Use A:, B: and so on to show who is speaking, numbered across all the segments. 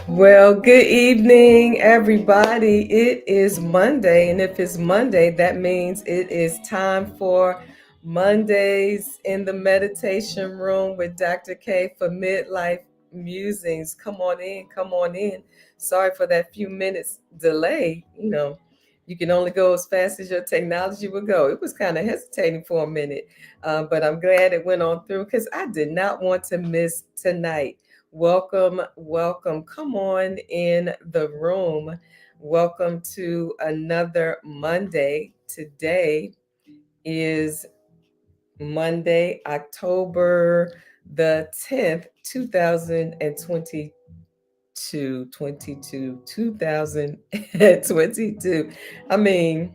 A: Well, good evening, everybody. It is Monday, and if it's Monday, that means it is time for Mondays in the meditation room with Dr. K for Midlife Musings. Come on in, come on in. Sorry for that few minutes delay. You can only go as fast as your technology will go. It was kind of hesitating for a minute, but I'm glad it went on through because I did not want to miss tonight. Welcome, welcome. Come on in the room. Welcome to another Monday. Today is Monday, October the 10th, 2022. 2022. I mean,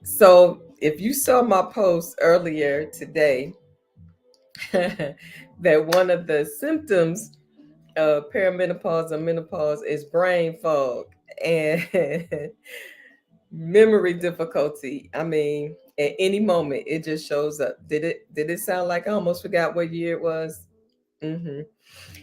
A: so if you saw my post earlier today, that one of the symptoms perimenopause or menopause is brain fog and memory difficulty. I mean, at any moment it just shows up. Did it sound like I almost forgot what year it was? Mm-hmm.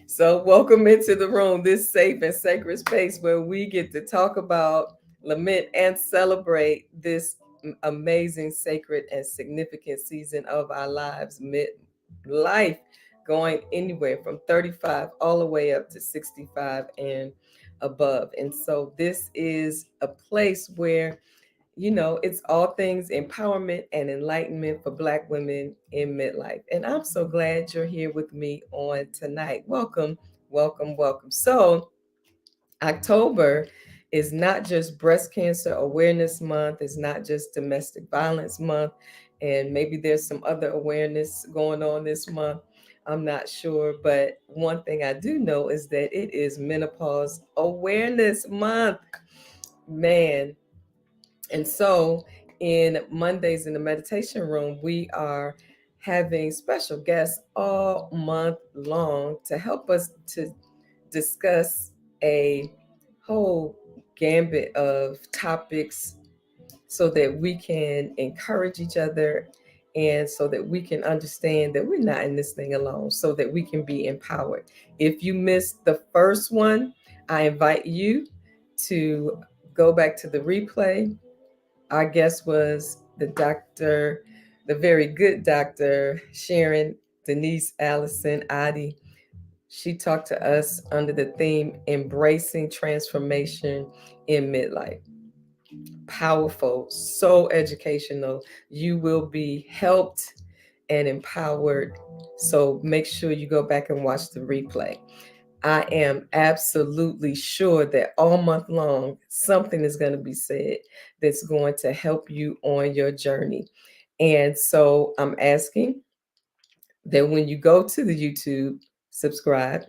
A: So welcome into the room, this safe and sacred space where we get to talk about, lament, and celebrate this amazing, sacred, and significant season of our lives, midlife, going anywhere from 35 all the way up to 65 and above. And so this is a place where it's all things empowerment and enlightenment for Black women in midlife. And I'm so glad you're here with me on tonight. Welcome, welcome, welcome. So, October is not just Breast Cancer Awareness Month, it's not just Domestic Violence Month, and maybe there's some other awareness going on this month. I'm not sure, but one thing I do know is that it is Menopause Awareness Month. Man, and so, in Mondays in the meditation room, we are having special guests all month long to help us to discuss a whole gambit of topics so that we can encourage each other and so that we can understand that we're not in this thing alone, so that we can be empowered. If you missed the first one, I invite you to go back to the replay. Our guest was the very good Dr. Sharon Denise Allison Adi. She talked to us under the theme Embracing Transformation in Midlife. Powerful, so educational. You will be helped and empowered. So make sure you go back and watch the replay. I am absolutely sure that all month long, something is going to be said that's going to help you on your journey. And so I'm asking that when you go to the YouTube, subscribe,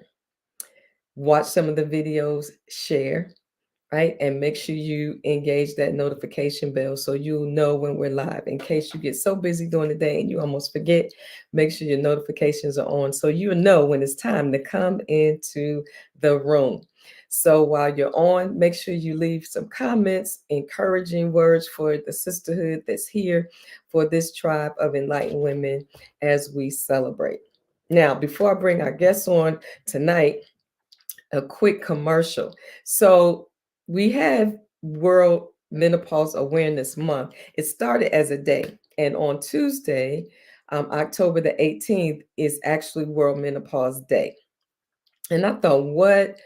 A: watch some of the videos, share, right? And make sure you engage that notification bell so you'll know when we're live. In case you get so busy during the day and you almost forget, make sure your notifications are on so you'll know when it's time to come into the room. So while you're on, make sure you leave some comments, encouraging words for the sisterhood that's here for this tribe of enlightened women as we celebrate. Now, before I bring our guests on tonight, a quick commercial. So we have World Menopause Awareness Month. It started as a day, and on Tuesday, October the 18th, is actually World Menopause Day. And I thought, what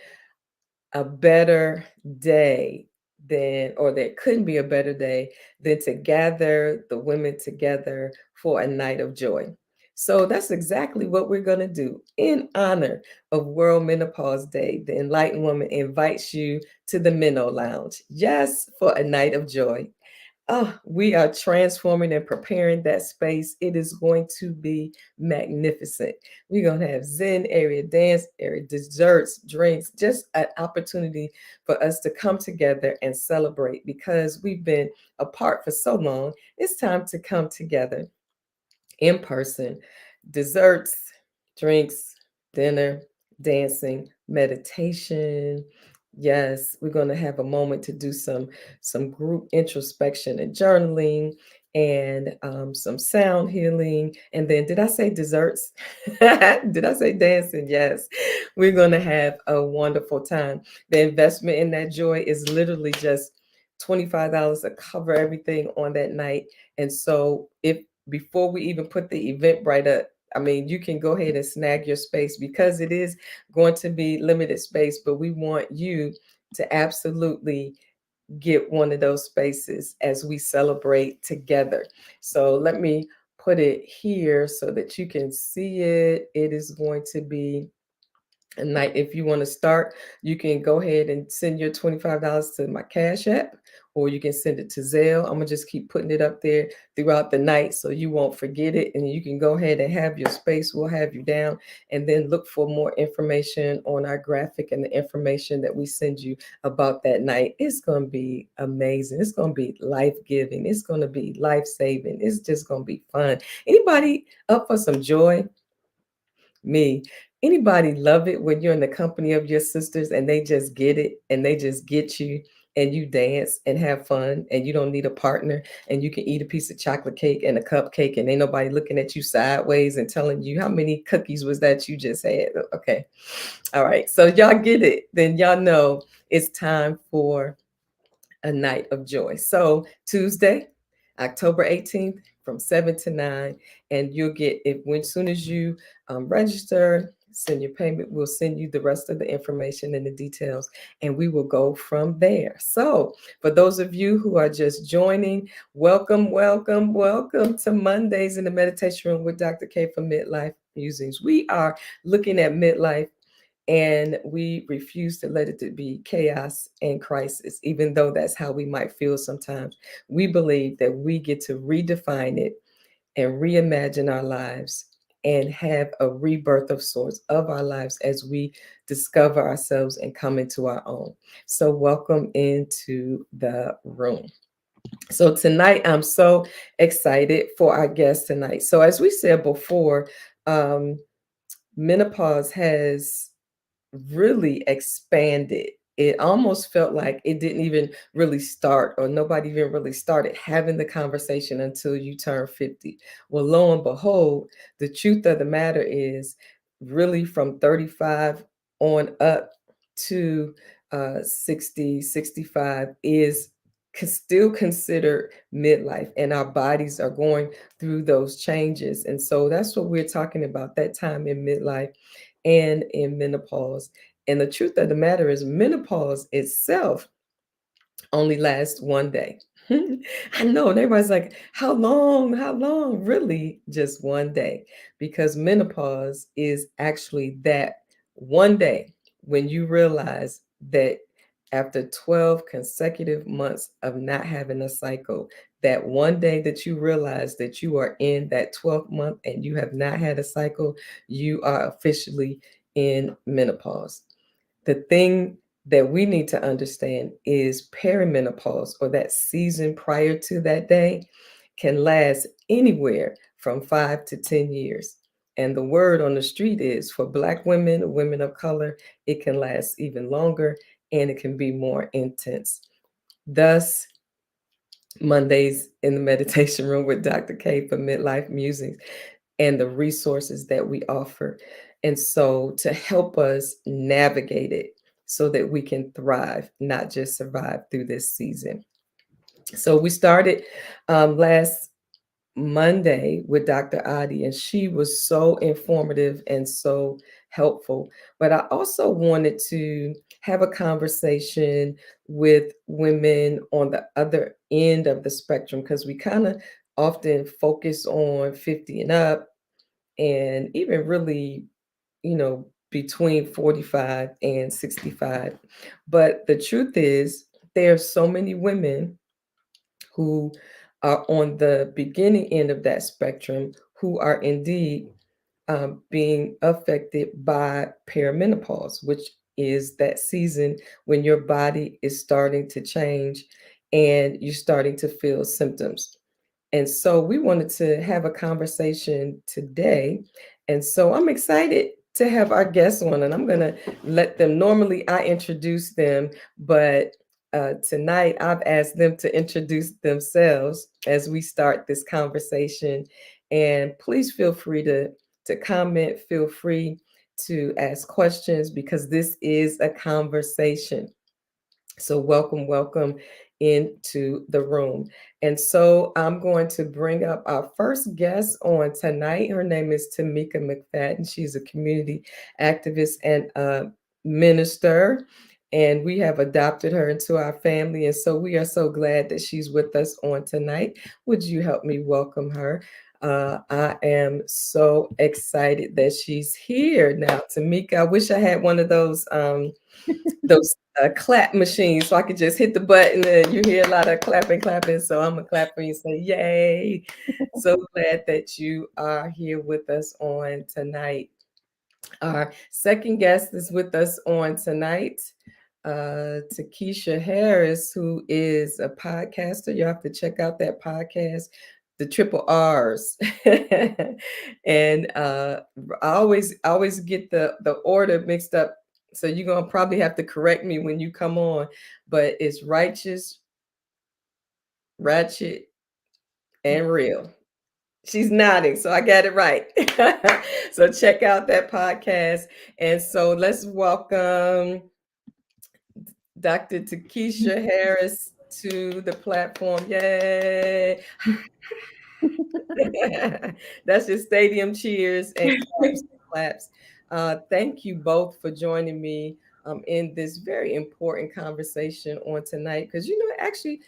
A: a better day than, or there couldn't be a better day than to gather the women together for a night of joy. So that's exactly what we're going to do in honor of World Menopause Day. The Enlightened Woman invites you to the Minnow Lounge, yes, for a night of joy. Oh, we are transforming and preparing that space. It is going to be magnificent. We're going to have Zen area, dance area, desserts, drinks, just an opportunity for us to come together and celebrate because we've been apart for so long. It's time to come together in person. Desserts, drinks, dinner, dancing, meditation. Yes, we're going to have a moment to do some group introspection and journaling. and some sound healing. And then, did I say desserts? Did I say dancing? Yes. We're going to have a wonderful time. The investment in that joy is literally just $25 to cover everything on that night. And so, if before we even put the Eventbrite up, I mean, you can go ahead and snag your space because it is going to be limited space, but we want you to absolutely get one of those spaces as we celebrate together. So let me put it here so that you can see it. It is going to be a night. If you want to start, you can go ahead and send your $25 to my Cash App, or you can send it to Zelle. I'm gonna just keep putting it up there throughout the night so you won't forget it. And you can go ahead and have your space. We'll have you down, and then look for more information on our graphic and the information that we send you about that night. It's gonna be amazing. It's gonna be life-giving. It's gonna be life-saving. It's just gonna be fun. Anybody up for some joy? Me. Anybody love it when you're in the company of your sisters and they just get it and they just get you and you dance and have fun and you don't need a partner and you can eat a piece of chocolate cake and a cupcake and ain't nobody looking at you sideways and telling you how many cookies was that you just had. Okay. All right. So y'all get it. Then y'all know it's time for a night of joy. So Tuesday, October 18th from 7 to 9. And you'll get it when soon as you register, send your payment, we'll send you the rest of the information and the details, and we will go from there. So for those of you who are just joining, welcome, welcome, welcome to Mondays in the Meditation Room with Dr. K for Midlife Musings. We are looking at midlife, and we refuse to let it to be chaos and crisis, even though that's how we might feel sometimes. We believe that we get to redefine it and reimagine our lives and have a rebirth of sorts of our lives as we discover ourselves and come into our own. So welcome into the room. So tonight, I'm so excited for our guest tonight. So as we said before, um, menopause has really expanded. It almost felt like it didn't even really start, or nobody even really started having the conversation until you turn 50. Well, lo and behold, the truth of the matter is really from 35 on up to 60, 65 is still considered midlife, and our bodies are going through those changes. And so that's what we're talking about, that time in midlife and in menopause. And the truth of the matter is, menopause itself only lasts one day. I know, and everybody's like, how long? How long? Really, just one day. Because menopause is actually that one day when you realize that after 12 consecutive months of not having a cycle, that one day that you realize that you are in that 12th month and you have not had a cycle, you are officially in menopause. The thing that we need to understand is perimenopause, or that season prior to that day, can last anywhere from 5 to 10 years. And the word on the street is, for Black women, women of color, it can last even longer and it can be more intense. Thus, Mondays in the meditation room with Dr. K for Midlife Musings and the resources that we offer. And so to help us navigate it so that we can thrive, not just survive through this season. So we started last Monday with Dr. Adi, and she was so informative and so helpful. But I also wanted to have a conversation with women on the other end of the spectrum, because we kind of often focus on 50 and up, and even really, between 45 and 65. But the truth is, there are so many women who are on the beginning end of that spectrum who are indeed being affected by perimenopause, which is that season when your body is starting to change and you're starting to feel symptoms. And so we wanted to have a conversation today. And so I'm excited to have our guests on, and I'm going to let them, normally I introduce them, but tonight I've asked them to introduce themselves as we start this conversation. And please feel free to comment, feel free to ask questions because this is a conversation. So welcome, welcome into the room. And so I'm going to bring up our first guest on tonight. Her name is Tamika Mcfadden. She's a community activist and a minister. And we have adopted her into our family. And so we are so glad that she's with us on tonight. Would you help me welcome her? I am so excited that she's here now. Tamika, I wish I had one of those clap machines so I could just hit the button and you hear a lot of clapping, clapping. So I'm gonna clap for you and say, yay. So glad that you are here with us on tonight. Our second guest is with us on tonight, Takisha Harris, who is a podcaster. You have to check out that podcast, the triple R's. And I always get the order mixed up. So you're gonna probably have to correct me when you come on, but it's righteous, ratchet, and real. She's nodding, so I got it right. So check out that podcast. And so let's welcome Dr. Takisha Harris to the platform. Yay! That's your stadium cheers and claps and claps. Thank you both for joining me in this very important conversation on tonight. Because it actually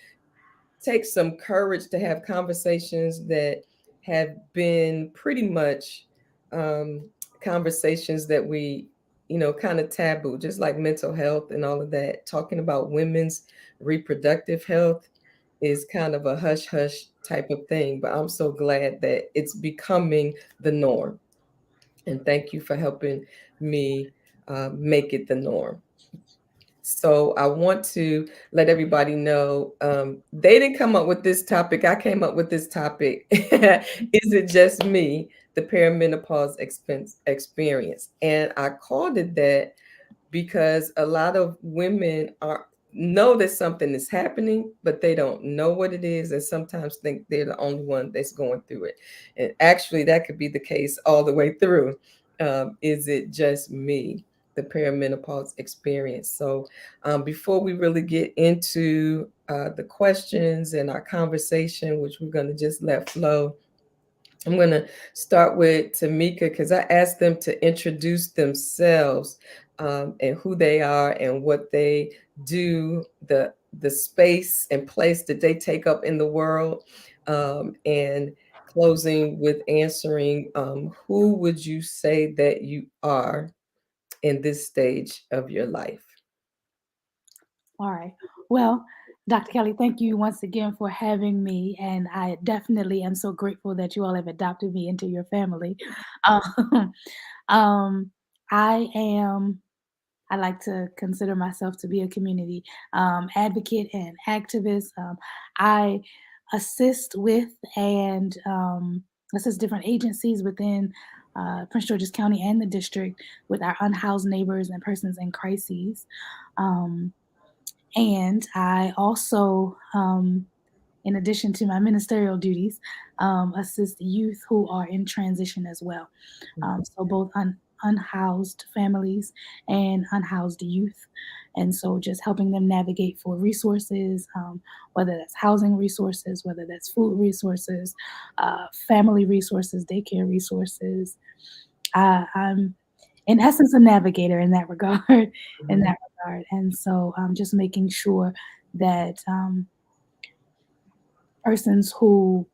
A: takes some courage to have conversations that have been pretty much um, conversations that we, kind of taboo, just like mental health and all of that. Talking about women's reproductive health is kind of a hush hush type of thing, but I'm so glad that it's becoming the norm. And thank you for helping me make it the norm. So I want to let everybody know they didn't come up with this topic. I came up with this topic. Is it just me? The perimenopause experience. And I called it that because a lot of women are know that something is happening, but they don't know what it is, and sometimes think they're the only one that's going through it. And actually, that could be the case all the way through. Is it just me? The perimenopause experience. So, before we really get into the questions and our conversation, which we're going to just let flow, I'm going to start with Tamika because I asked them to introduce themselves and who they are and what they do, the space and place that they take up in the world, and closing with answering who would you say that you are in this stage of your life?
B: All right. Well, Dr. Kelly, thank you once again for having me. And I definitely am so grateful that you all have adopted me into your family. Um, um, I am, I like to consider myself to be a community advocate and activist. I assist with and assist different agencies within Prince George's County and the district with our unhoused neighbors and persons in crises. Um, and I also, in addition to my ministerial duties, assist youth who are in transition as well. So both unhoused families and unhoused youth. And so just helping them navigate for resources, whether that's housing resources, whether that's food resources, family resources, daycare resources. I'm in essence a navigator in that regard. In
A: Mhm.
B: that regard, and so just making sure that persons who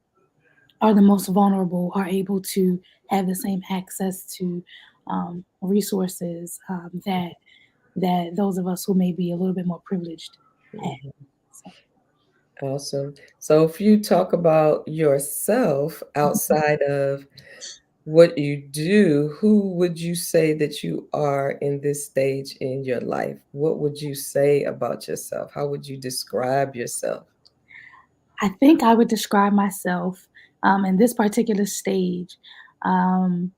B: are the most vulnerable are able to have the same access to resources that those of us who may be a little bit more privileged have.
A: Mhm.
B: So,
A: Awesome. So if you talk about yourself
B: mhm.
A: outside of what you do, who would you say that you are in this stage in your life? What would you say about yourself? How would you describe yourself?
B: I think I would describe myself in this particular stage. Um,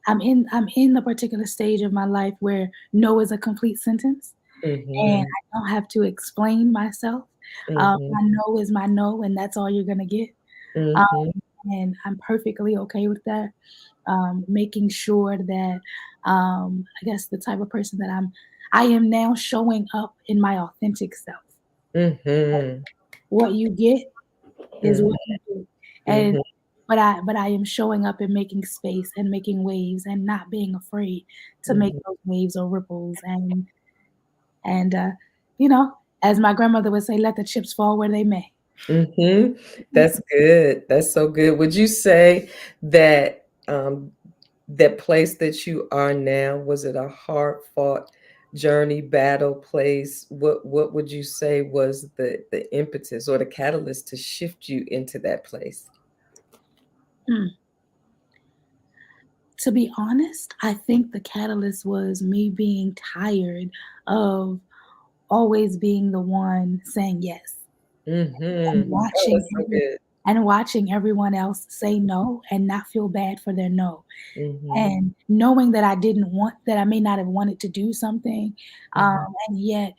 B: I'm in the particular stage of my life where no is a complete sentence. and
A: Mhm.
B: I don't have to explain myself.
A: Mhm.
B: My no is my no, and that's all you're gonna get. Um,
A: Mhm.
B: and I'm perfectly okay with that. Making sure that I guess the type of person that I am now showing up in my authentic self.
A: Mhm.
B: What you get is
A: Mhm.
B: what you get. And
A: Mhm.
B: but I am showing up and making space and making waves and not being afraid to make
A: Mhm.
B: those waves or ripples and you know, as my grandmother would say, let the chips fall where they may.
A: Mhm. That's good. That's so good. Would you say that that place that you are now, was it a hard fought journey, battle place? What would you say was the impetus or the catalyst to shift you into that place?
B: Mm. To be honest, I think the catalyst was me being tired of always being the one saying yes and
A: Mhm. Oh,
B: watching
A: that's so good.
B: everyone else say no and not feel bad for their no.
A: Mhm.
B: And knowing that I may not have wanted to do something,
A: Mhm.
B: and yet,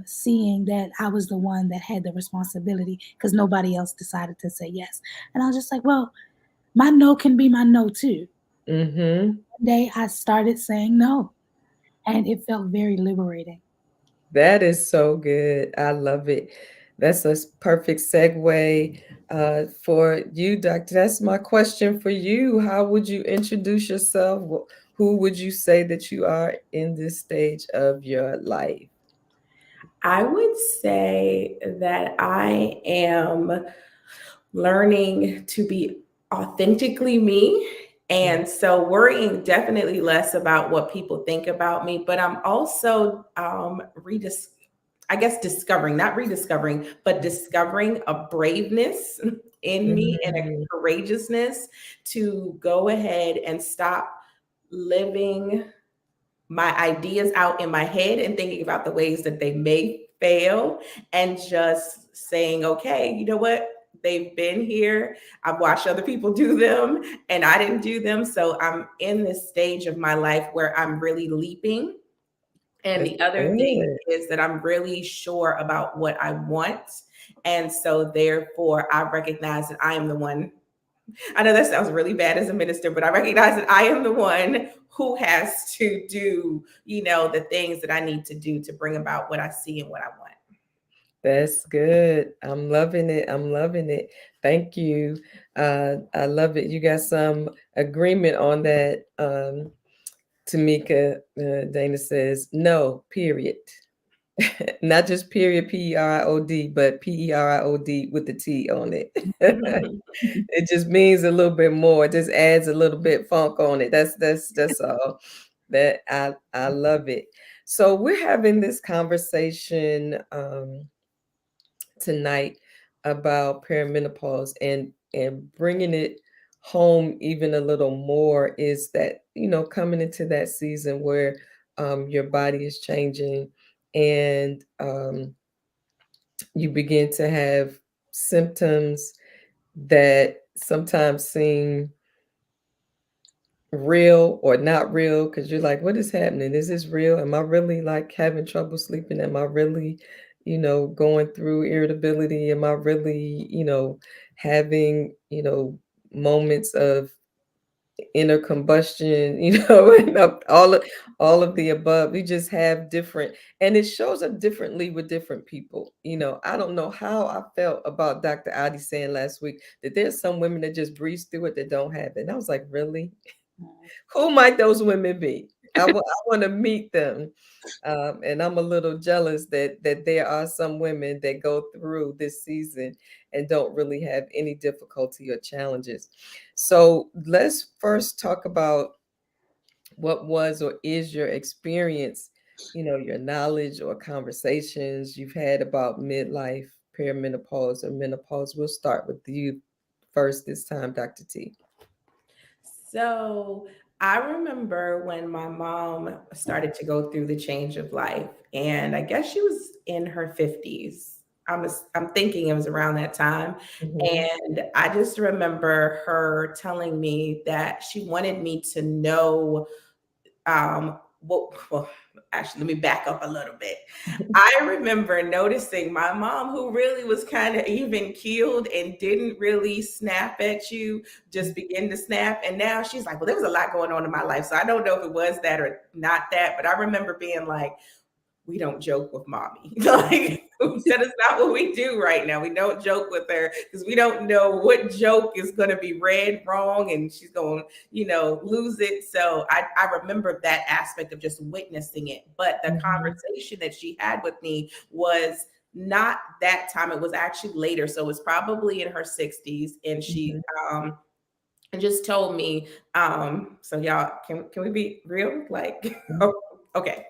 B: seeing that I was the one that had the responsibility because nobody else decided to say yes. And I was just like, "Well, my no can be my no too."
A: Mhm.
B: One day I started saying no, and it felt very liberating.
A: That is so good. I love it. That's a perfect segue for you, Doctor. That's my question for you. How would you introduce yourself? Who would you say that you are in this stage of your life?
C: I would say that I am learning to be authentically me. And so worrying definitely less about what people think about me, but I'm also I guess discovering, not rediscovering, but discovering a braveness in me and a
A: Mhm.
C: courageousness to go ahead and stop living my ideas out in my head and thinking about the ways that they may fail and just saying, okay, you know what? They've been here. I've watched other people do them and I didn't do them. So I'm in this stage of my life where I'm really leaping. And
A: That's
C: the other thing
A: good.
C: is that I'm really sure about what I want. And so therefore I recognize that I am the one. I know that sounds really bad as a minister, but I recognize that I am the one who has to do, the things that I need to do to bring about what I see and what I want.
A: That's good. I'm loving it. I'm loving it. Thank you. I love it. You got some agreement on that. Tamika, Dana says no, period. Not just period, Period, but Period with the T on it. It just means a little bit more. It just adds a little bit funk on it. That's all. That I love it. So we're having this conversation tonight about perimenopause and bringing it home even a little more is that coming into that season where your body is changing and you begin to have symptoms that sometimes seem real or not real because you're like, what is happening? Is this real? Am I really like having trouble sleeping? Am I really, going through irritability? Am I really, having, moments of inner combustion, and all of the above. We just have different, and it shows up differently with different people. I don't know how I felt about Dr. Adi saying last week that there's some women that just breeze through it that don't have it. And I was like, really? Who might those women be? I want to meet them. And I'm a little jealous that there are some women that go through this season and don't really have any difficulty or challenges. So let's first talk about what was or is your experience, your knowledge or conversations you've had about midlife, perimenopause, or menopause. We'll start with you first this time, Dr. T.
C: So I remember when my mom started to go through the change of life, and I guess she was in her 50s. I'm thinking it was around that time.
A: Mhm.
C: And I just remember her telling me that she wanted me to know um, well, actually, let me back up a little bit. I remember noticing my mom, who really was kind of even keeled and didn't really snap at you, just begin to snap. And now she's like, well, there was a lot going on in my life. So I don't know if it was that or not that, but I remember being like, we don't joke with mommy. Like, that is not what we do right now. We don't joke with her because we don't know what joke is going to be read wrong and she's going to, lose it. So I remember that aspect of just witnessing it. But the conversation that she had with me was not that time. It was actually later. So it was probably in her 60s. And she just told me, so y'all, can we be real? Like, okay.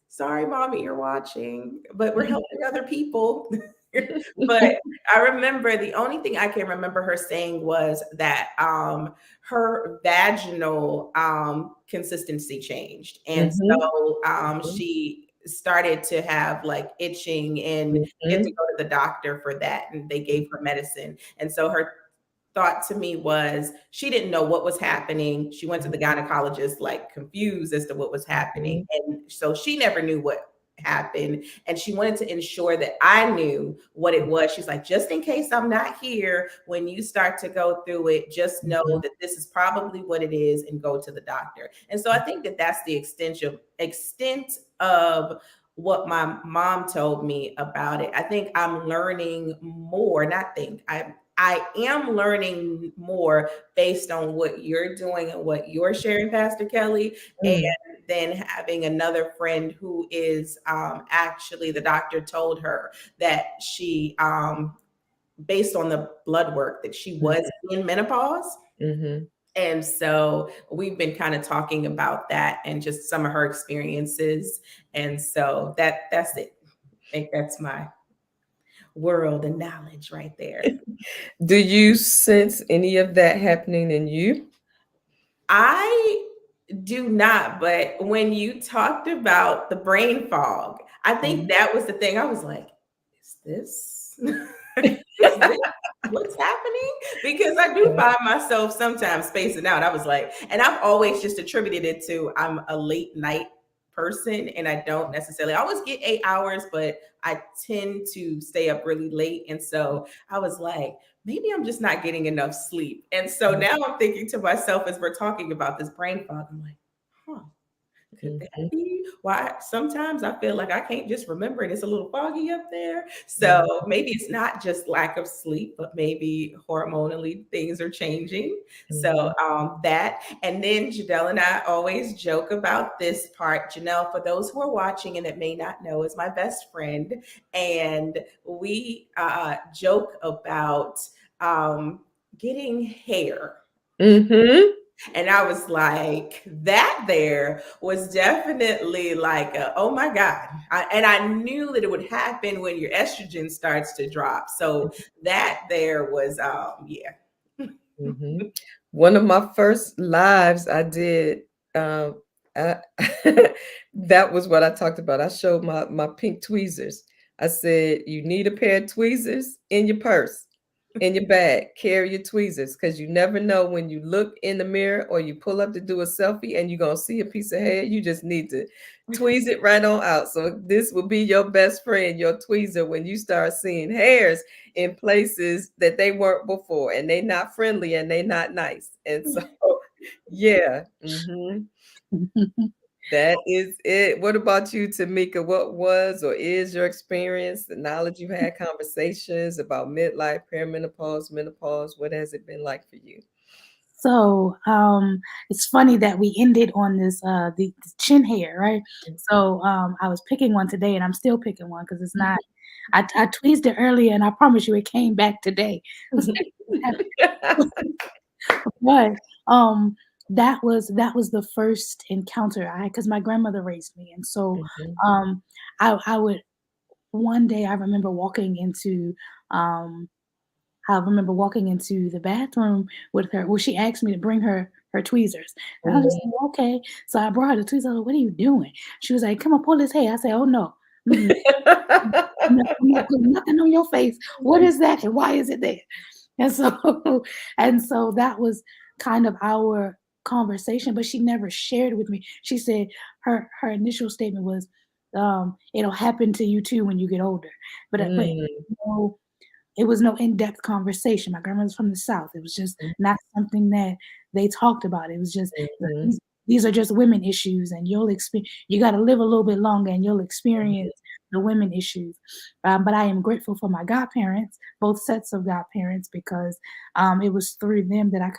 C: Sorry, mommy, you're watching, but we're helping other people. But I remember the only thing I can remember her saying was that her vaginal consistency changed. And so she started to have like itching and had to go to the doctor for that. And they gave her medicine. And so her thought to me was she didn't know what was happening. She went to the gynecologist like confused as to what was happening. And so she never knew what happened. And she wanted to ensure that I knew what it was. She's like, just in case I'm not here, when you start to go through it, just know that this is probably what it is and go to the doctor. And so I think that that's the extent of what my mom told me about it. I think I'm learning more, not think, I am learning more based on what you're doing and what you're sharing, Pastor Kelly, and then having another friend who is actually, the doctor told her that she, based on the blood work, that she was in menopause. And so we've been kind of talking about that and just some of her experiences. And so that's it. I think that's my world and knowledge right there.
A: Do you sense any of that happening in you?
C: I do not, but when you talked about the brain fog, I think that was the thing. I was like, is this is this what's happening? Because I do find myself sometimes spacing out. I was like, and I've always just attributed it to I'm a late night person and I don't necessarily I always get 8 hours, but I tend to stay up really late. And so I was like, maybe I'm just not getting enough sleep. And so now I'm thinking to myself as we're talking about this brain fog, I'm like, huh, could that be why sometimes I feel like I can't just remember it? It's a little foggy up there. So maybe it's not just lack of sleep, but maybe hormonally things are changing. So that, and then Janelle and I always joke about this part. Janelle, for those who are watching and that may not know, is my best friend. And we joke about getting hair. And I was like, that there was definitely like, oh my God. And I knew that it would happen when your estrogen starts to drop. So that there was, yeah.
A: One of my first lives I did, I, that was what I talked about. I showed my pink tweezers. I said, you need a pair of tweezers in your purse, in your bag. Carry your tweezers because you never know when you look in the mirror or you pull up to do a selfie and you're going to see a piece of hair. You just need to tweeze it right on out. So this will be your best friend, your tweezer, when you start seeing hairs in places that they weren't before and they not friendly and they not nice. And so, yeah. That is it. What about you, Tamika? What was or is your experience, the knowledge you've had, conversations about midlife, perimenopause, menopause? What has it been like for you?
B: So it's funny that we ended on this the chin hair, right? So I was picking one today, and I'm still picking one because it's not. I tweezed it earlier, and I promise you, it came back today. But that was the first encounter I had because my grandmother raised me, and so I would one day I remember walking into the bathroom with her. Well, she asked me to bring her tweezers. And I was like, okay. So I brought her the tweezers. I was like, what are you doing? She was like, come on, pull his hair. I said, oh no. I'm not putting nothing on your face. What is that? And why is it there? And so and so that was kind of our conversation, but she never shared with me. She said her initial statement was, it'll happen to you too when you get older. But
A: Mm,
B: you know, it was no in-depth conversation. My grandmother's from the South. It was just not something that they talked about. It was just,
A: mhm,
B: these are just women issues, and you got to live a little bit longer, and you'll experience the women issues. But I am grateful for my godparents, both sets of godparents, because it was through them that I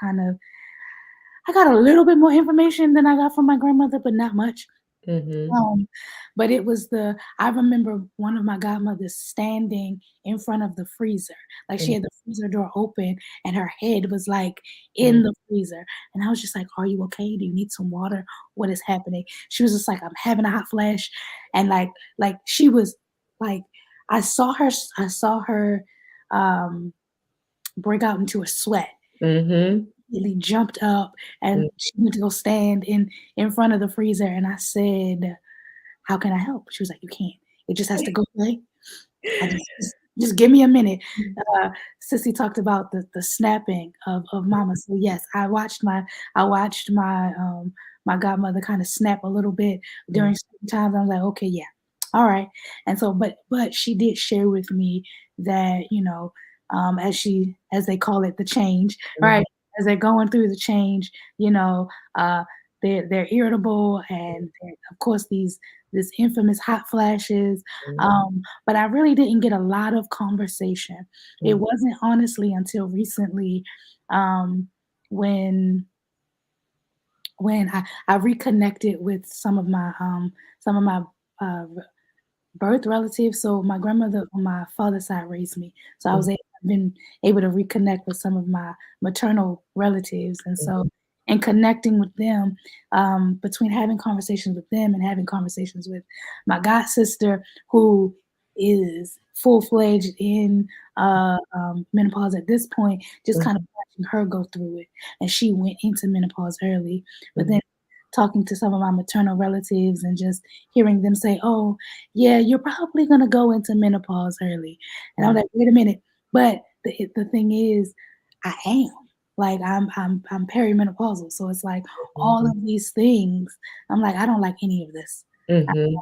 B: got a little bit more information than I got from my grandmother, but not much.
A: mhm,
B: Um, but it was I remember one of my godmothers standing in front of the freezer. Like, she
A: mhm,
B: had the freezer door open and her head was like
A: mhm,
B: in the freezer. And I was just like, "Are you okay? Do you need some water? What is happening?" She was just like, "I'm having a hot flash." And like she was like, I saw her um break out into a sweat.
A: mhm,
B: Immediately jumped up and she went to go stand in front of the freezer, and I said, "How can I help?" She was like, "You can't. It just has to go away. I just give me a minute." Uh, Sissy talked about the snapping of mama. So yes, I watched my godmother kind of snap a little bit
A: mhm,
B: during certain times. I was like, "Okay, yeah, all right." And so, but she did share with me that, as they call it, the change, right?
A: mhm,
B: As they're going through the change, you know, uh, they're irritable, and of course this infamous hot flashes.
A: mhm,
B: But I really didn't get a lot of conversation. It
A: mhm,
B: wasn't honestly until recently, um, when I reconnected with some of my uh, birth relatives. So my grandmother on my father's side raised me. So
A: mhm,
B: I've been able to reconnect with some of my maternal relatives, and
A: mhm,
B: so and connecting with them, between having conversations with them and having conversations with my god sister, who is full fledged in menopause at this point, just kind of watching her go through it, and she went into menopause early, but then
A: mhm,
B: talking to some of my maternal relatives and just hearing them say, "Oh, yeah, you're probably gonna go into menopause early." And I'm
A: mhm,
B: like, "Wait a minute." But the thing is, I am. Like, I'm perimenopausal, so it's like
A: mhm,
B: all of these things. I'm like, I don't like any of this
A: mhm,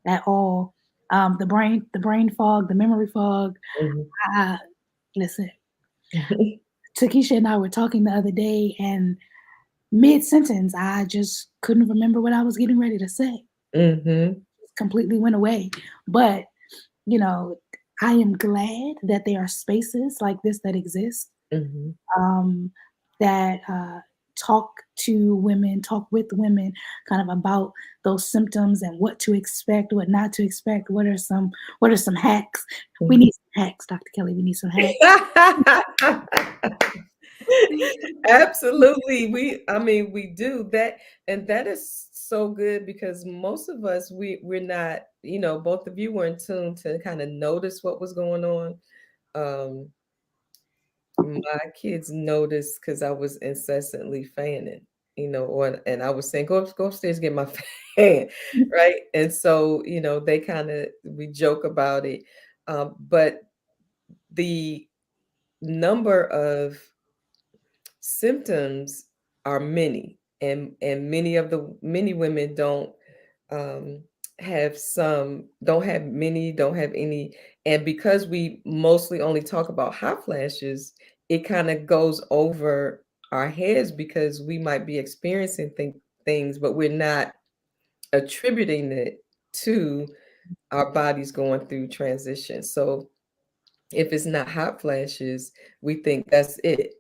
B: at all. The brain fog, the memory fog.
A: mhm,
B: I Listen,
A: mhm,
B: Takisha and I were talking the other day, and mid sentence, I just couldn't remember what I was getting ready to say.
A: mhm,
B: Completely went away. But, you know, I am glad that there are spaces like this that exist,
A: mhm,
B: um, that talk to women, talk with women, kind of about those symptoms and what to expect, what not to expect. What are some hacks? We
A: mhm.
B: need some hacks, Dr. Kelly. We need some hacks.
A: Absolutely. I mean, we do that. And that is so good because most of us, we're not, both of you were in tune to kind of notice what was going on. Um, my kids noticed because I was incessantly fanning, and I was saying, go upstairs, get my fan, right? And so, they kind of, we joke about it. But the number of symptoms are many, and many women um don't have many, don't have any. And because we mostly only talk about hot flashes, it kind of goes over our heads because we might be experiencing things, but we're not attributing it to our bodies going through transition. So if it's not hot flashes, we think that's it.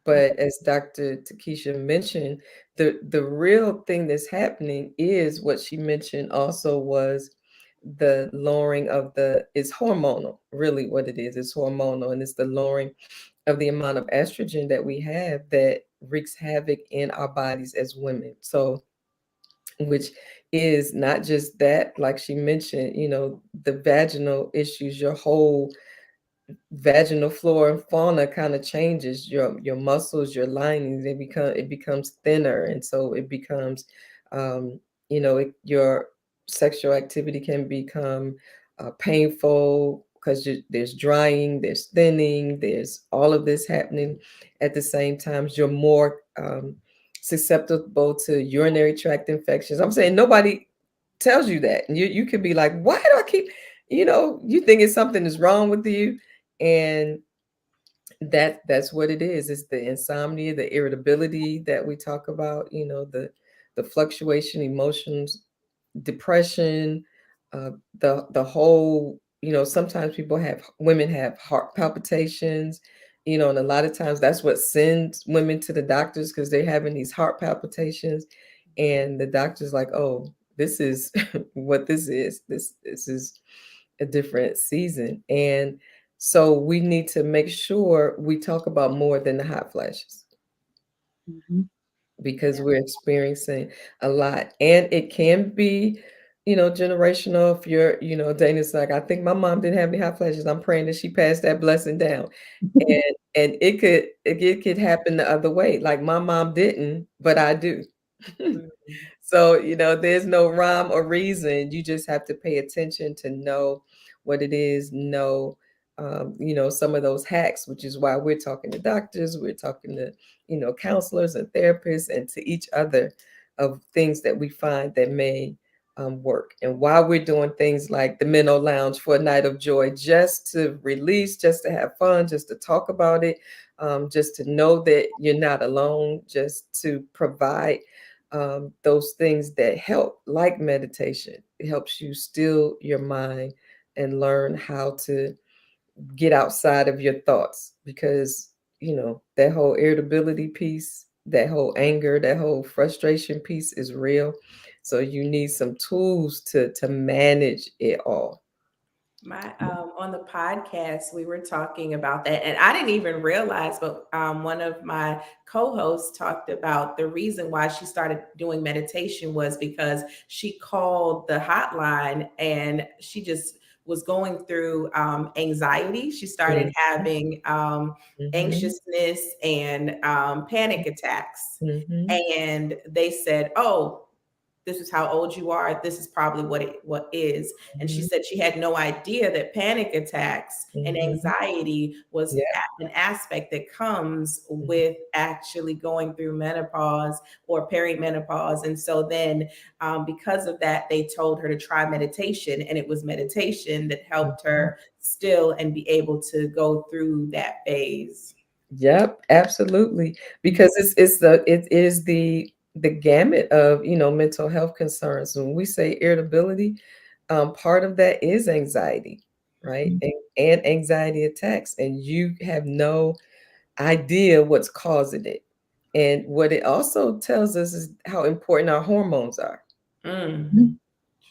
A: But as Dr. Takisha mentioned, the real thing that's happening is what she mentioned also was the lowering of it's hormonal, really what it is. It's hormonal, and it's the lowering of the amount of estrogen that we have that wreaks havoc in our bodies as women. So, which is not just that, like she mentioned, the vaginal issues, your whole vaginal flora and fauna kind of changes. Your muscles, your linings, it becomes thinner, and so it becomes your sexual activity can become painful because there's drying, there's thinning, there's all of this happening at the same time. You're more susceptible to urinary tract infections. I'm saying nobody tells you that. And you could be like, why do I keep, you thinking something is wrong with you. And that's what it is. It's the insomnia, the irritability that we talk about, the fluctuation emotions, depression, uh, the whole, sometimes women have heart palpitations, and a lot of times that's what sends women to the doctors because they're having these heart palpitations, and the doctor's like, oh, this is what this is. This is a different season, and so we need to make sure we talk about more than the hot flashes
B: Mhm.
A: because we're experiencing a lot, and it can be, generational. If you're, Dana's like, I think my mom didn't have any hot flashes, I'm praying that she passed that blessing down. And it could happen the other way, like my mom didn't, but I do.
C: Mhm.
A: So, there's no rhyme or reason. You just have to pay attention to know what it is, know, some of those hacks, which is why we're talking to doctors, we're talking to, counselors and therapists, and to each other of things that we find that may work. And while we're doing things like the Minnow Lounge for a night of joy, just to release, just to have fun, just to talk about it, just to know that you're not alone, just to provide those things that help, like meditation. It helps you still your mind and learn how to get outside of your thoughts because, that whole irritability piece, that whole anger, that whole frustration piece is real. So you need some tools to manage it all.
C: My on the podcast we were talking about that, and I didn't even realize, but one of my co-hosts talked about the reason why she started doing meditation was because she called the hotline and she just was going through anxiety. She started having
A: Mm-hmm.
C: anxiousness and panic attacks,
A: Mm-hmm.
C: and they said, "Oh, this is how old you are. This is probably what is." And she
A: Mm-hmm.
C: said she had no idea that panic attacks and
A: Mm-hmm.
C: anxiety was
A: Yeah.
C: an aspect that comes with actually going through menopause or perimenopause. And so then, because of that, they told her to try meditation, and it was meditation that helped
A: Mhm.
C: her still and be able to go through that phase.
A: Yep, absolutely. Because it is the gamut of, mental health concerns. When we say irritability, part of that is anxiety, right?
B: Mhm.
A: And anxiety attacks, and you have no idea what's causing it. And what it also tells us is how important our hormones are,
C: Mm,
B: Mhm.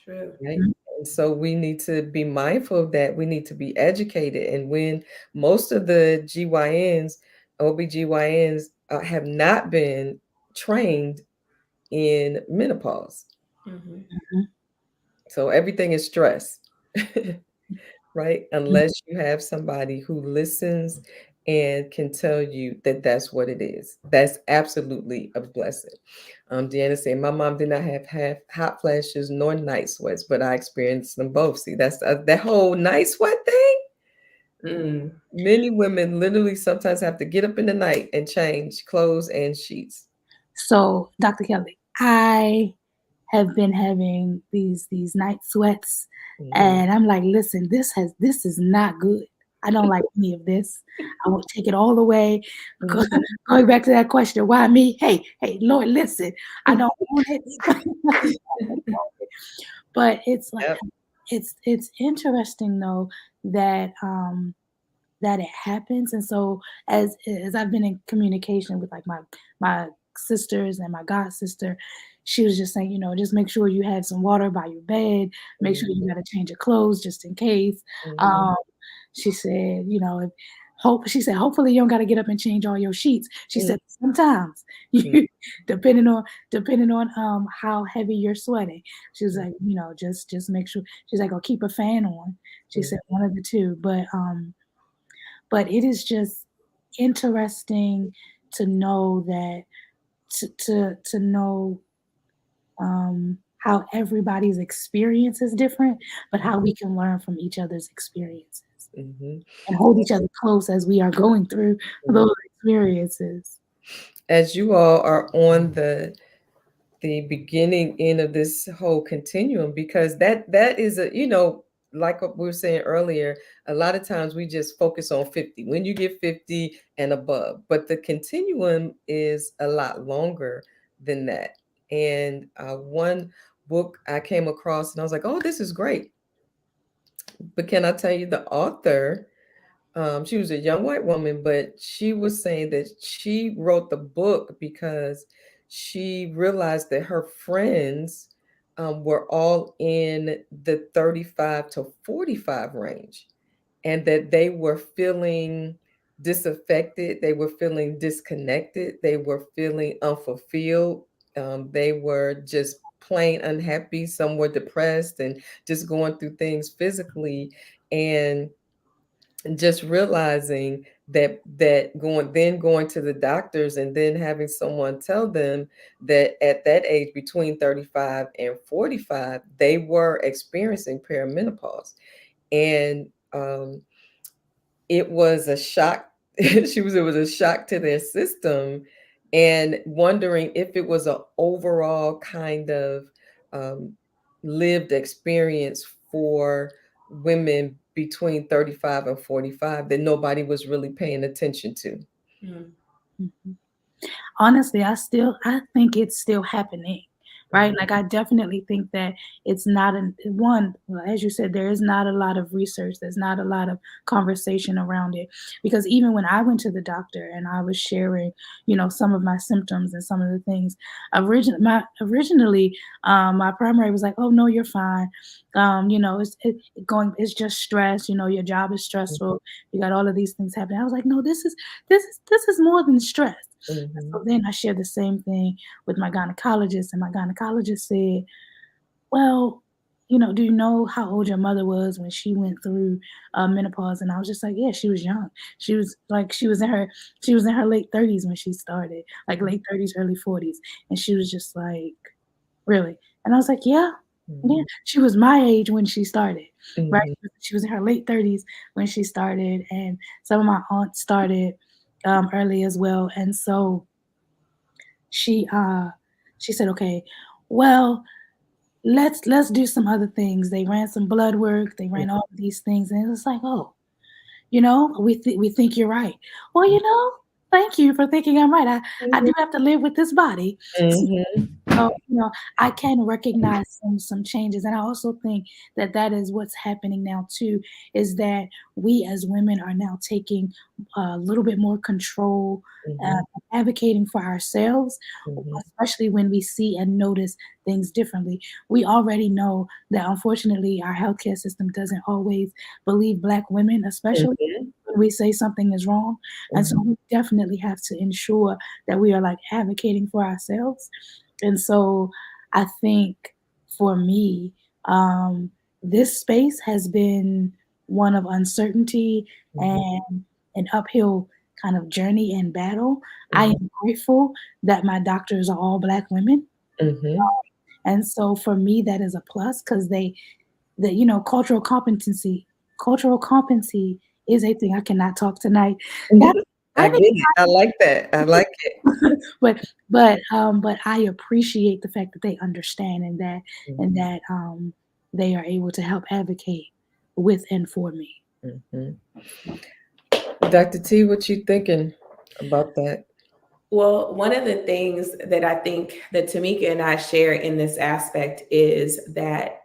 C: true.
A: right? And so we need to be mindful of that. We need to be educated. And when most of the GYNs, OBGYNs have not been trained in menopause.
C: Hmm.
B: Mhm.
A: So everything is stress, right?
B: Mhm.
A: Unless you have somebody who listens and can tell you that that's what it is. That's absolutely a blessing. Deanna said, my mom did not have hot flashes nor night sweats, but I experienced them both. See, that's that whole night sweat thing.
C: Mm.
A: Many women literally sometimes have to get up in the night and change clothes and sheets.
B: So, Dr. Kelly, I have been having these night sweats,
A: Mhm.
B: and I'm like, listen, this is not good. I don't like any of this. I won't take it all the way. Go-
A: Mhm.
B: Going back to that question, why me? Hey, hey, Lord, listen, I don't want it. But it's like
A: Yep.
B: it's interesting though that that it happens. And so as I've been in communication with like my sisters and my god sister, she was just saying, just make sure you have some water by your bed, make sure you
A: Mhm.
B: got to change your clothes just in case.
A: Mhm.
B: Um, she said, if she said, hopefully you don't got to get up and change all your sheets. She
A: Mhm.
B: said sometimes
A: Mhm.
B: you depending on how heavy you're sweating. She was like, just make sure. She's like, oh, keep a fan on. She
A: Mhm.
B: said one of the two. But it is just interesting to know that to know how everybody's experience is different, but how we can learn from each other's experiences
A: Mhm.
B: and hold each other close as we are going through
A: Mhm.
B: those experiences.
A: as you all are on the beginning end of this whole continuum, because that is a, like what we were saying earlier, a lot of times we just focus on 50, when you get 50 and above, but the continuum is a lot longer than that. And one book I came across and I was like, oh, this is great. But can I tell you, the author, she was a young white woman, but she was saying that she wrote the book because she realized that her friends were all in the 35 to 45 range, and that they were feeling disaffected, they were feeling disconnected, they were feeling unfulfilled, they were just plain unhappy, some were depressed and just going through things physically. And just realizing that going to the doctors and then having someone tell them that at that age, between 35 and 45, they were experiencing perimenopause. And it was a shock. It was a shock to their system, and wondering if it was an overall kind of um, lived experience for women between 35 and 45 that nobody was really paying attention to.
C: Mm.
B: Mhm. Honestly, I think it's still happening, right? Like, I definitely think that it's not an one, as you said, there is not a lot of research, there's not a lot of conversation around it. Because even when I went to the doctor and I was sharing, some of my symptoms and some of the things, originally, my primary was like, "Oh, no, you're fine. It's just stress, your job is stressful, you got all of these things happening." I was like, "No, this is more than stress."
A: Mm-hmm.
B: So then I shared the same thing with my gynecologist, and my gynecologist said, "Well, do you know how old your mother was when she went through menopause?" And I was just like, "Yeah, she was young. She was in her late 30s when she started, like late 30s, early 40s." And she was just like, "Really?" And I was like, "Yeah, yeah." She was my age when she started, right?
A: Mm-hmm.
B: She was in her late 30s when she started, and some of my aunts started early as well. And so she uh she said, "Okay, well, let's do some other things." They ran some blood work, they ran all of these things, and it was like, "Oh, we think you're right." Well, thank you for thinking I'm right. I do have to live with this body.
A: Mm-hmm.
B: So, I can recognize some changes, and I also think that that is what's happening now too, is that we as women are now taking a little bit more control,
A: Mm-hmm.
B: advocating for ourselves,
A: Mm-hmm.
B: especially when we see and notice things differently. We already know that unfortunately our healthcare system doesn't always believe Black women, especially when we say something is wrong. And so
A: Mm-hmm.
B: we definitely have to ensure that we are like advocating for ourselves. And so I think for me, this space has been one of uncertainty
A: Mm-hmm.
B: and an uphill kind of journey and battle. I
A: Mm-hmm.
B: am grateful that my doctors are all Black women.
A: Mm-hmm.
B: And so for me, that is a plus because cultural competency is a thing. I cannot talk tonight. That
A: I
B: I
A: get it. I like that. I like it.
B: but I appreciate the fact that they understand and that they are able to help advocate with and for me.
A: Mm-hmm. Dr. T, what you thinking about that?
C: Well, one of the things that I think that Tamika and I share in this aspect is that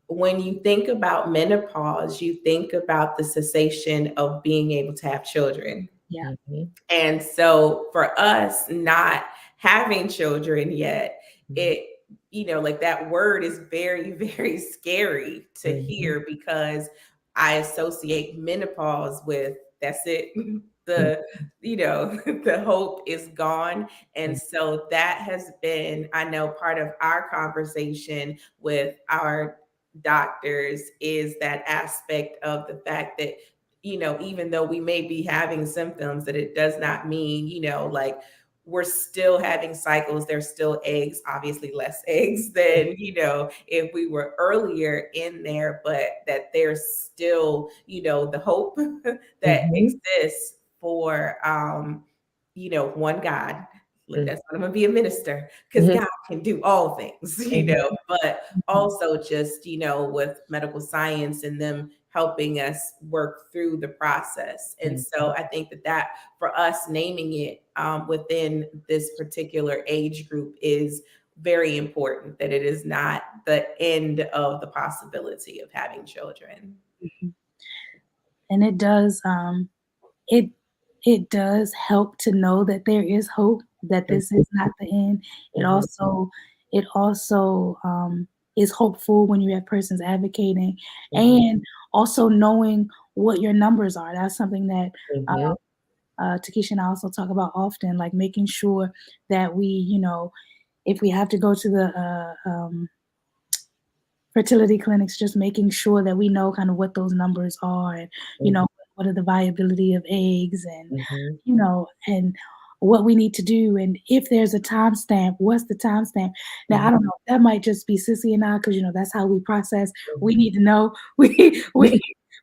C: when you think about menopause, you think about the cessation of being able to have children.
B: Yeah.
A: Mm-hmm.
C: And so for us not having children yet, it, like that word is very, very scary to
A: Mm-hmm.
C: hear because I associate menopause with that's it. The, the hope is gone. And so that has been, I know, part of our conversation with our doctors is that aspect of the fact that even though we may be having symptoms, that it does not mean, like we're still having cycles. There's still eggs, obviously less eggs than, if we were earlier in there, but that there's still, the hope that
A: Mm-hmm.
C: exists for, one God look,
A: Mm-hmm.
C: that's what I'm gonna be a minister because
A: Mm-hmm.
C: God can do all things, but also just, with medical science and them helping us work through the process. And so I think that for us naming it within this particular age group is very important, that it is not the end of the possibility of having children.
B: Mhm. And it it does help to know that there is hope, that this is not the end. It
A: Mm-hmm.
B: also it also is hopeful when you have persons advocating,
A: Mm-hmm.
B: and also knowing what your numbers are. That's something that
A: Mm-hmm.
B: Takisha and I also talk about often, like making sure that we, if we have to go to the fertility clinics, just making sure that we know kind of what those numbers are, and you know what are the viability of eggs, and
A: Mm-hmm.
B: and what we need to do, and if there's a timestamp, what's the timestamp. Now I don't know, that might just be Sissy and I, because that's how we process. We need to know.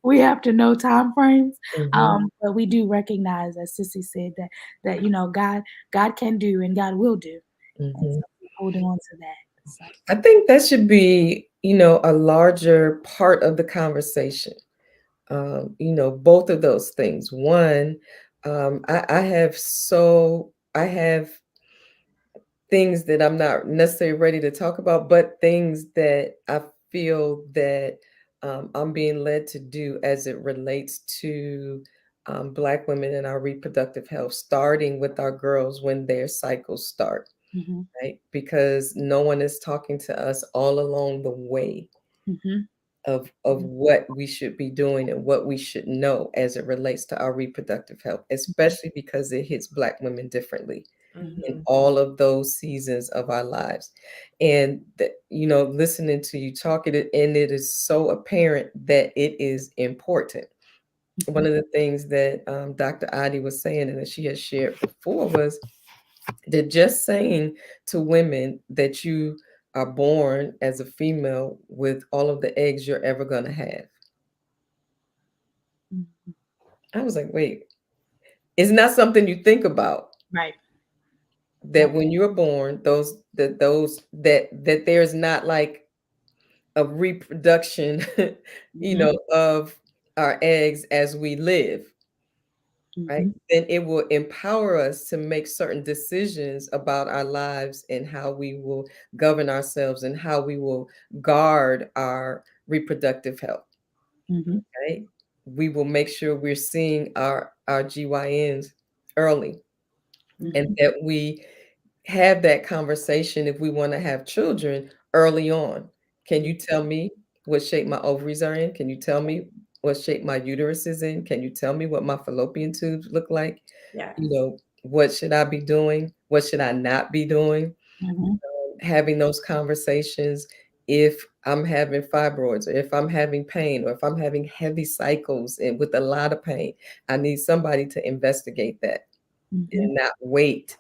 B: We have to know time frames.
A: Mm-hmm.
B: But we do recognize, as Sissy said, that God can do and God will do, and
A: Mm-hmm.
B: so we're holding on to that. So.
A: I think that should be, a larger part of the conversation. Both of those things. One, I have things that I'm not necessarily ready to talk about, but things that I feel that I'm being led to do as it relates to Black women and our reproductive health, starting with our girls when their cycles start,
B: Mhm,
A: right? Because no one is talking to us all along the way
B: mhm,
A: of what we should be doing and what we should know as it relates to our reproductive health, especially because it hits Black women differently
B: mhm,
A: in
C: Mhm.
A: all of those seasons of our lives. And listening to you talk and it is so apparent that it is important. One
B: mhm,
A: of the things that Dr. Adi was saying and that she had shared before was that just saying to women that you are born as a female with all of the eggs you're ever going to have.
B: mhm.
A: I was like, wait, it's not something you think about,
B: Right.
A: that
B: Right.
A: when you're born, that there's not like a reproduction,
B: Mhm,
A: of our eggs as we live, right?
B: mhm,
A: Then it will empower us to make certain decisions about our lives and how we will govern ourselves and how we will guard our reproductive health,
B: mhm,
A: right? We will make sure we're seeing our GYNs early, and
B: mhm,
A: that we have that conversation if we want to have children early on. Can you tell me what shape my ovaries are in? Can you tell me what shape my uterus is in? Can you tell me what my fallopian tubes look like?
C: Yes.
A: What should I be doing? What should I not be doing?
B: mhm,
A: Having those conversations if I'm having fibroids, or if I'm having pain, or if I'm having heavy cycles and with a lot of pain. I need somebody to investigate that
B: mhm,
A: and not wait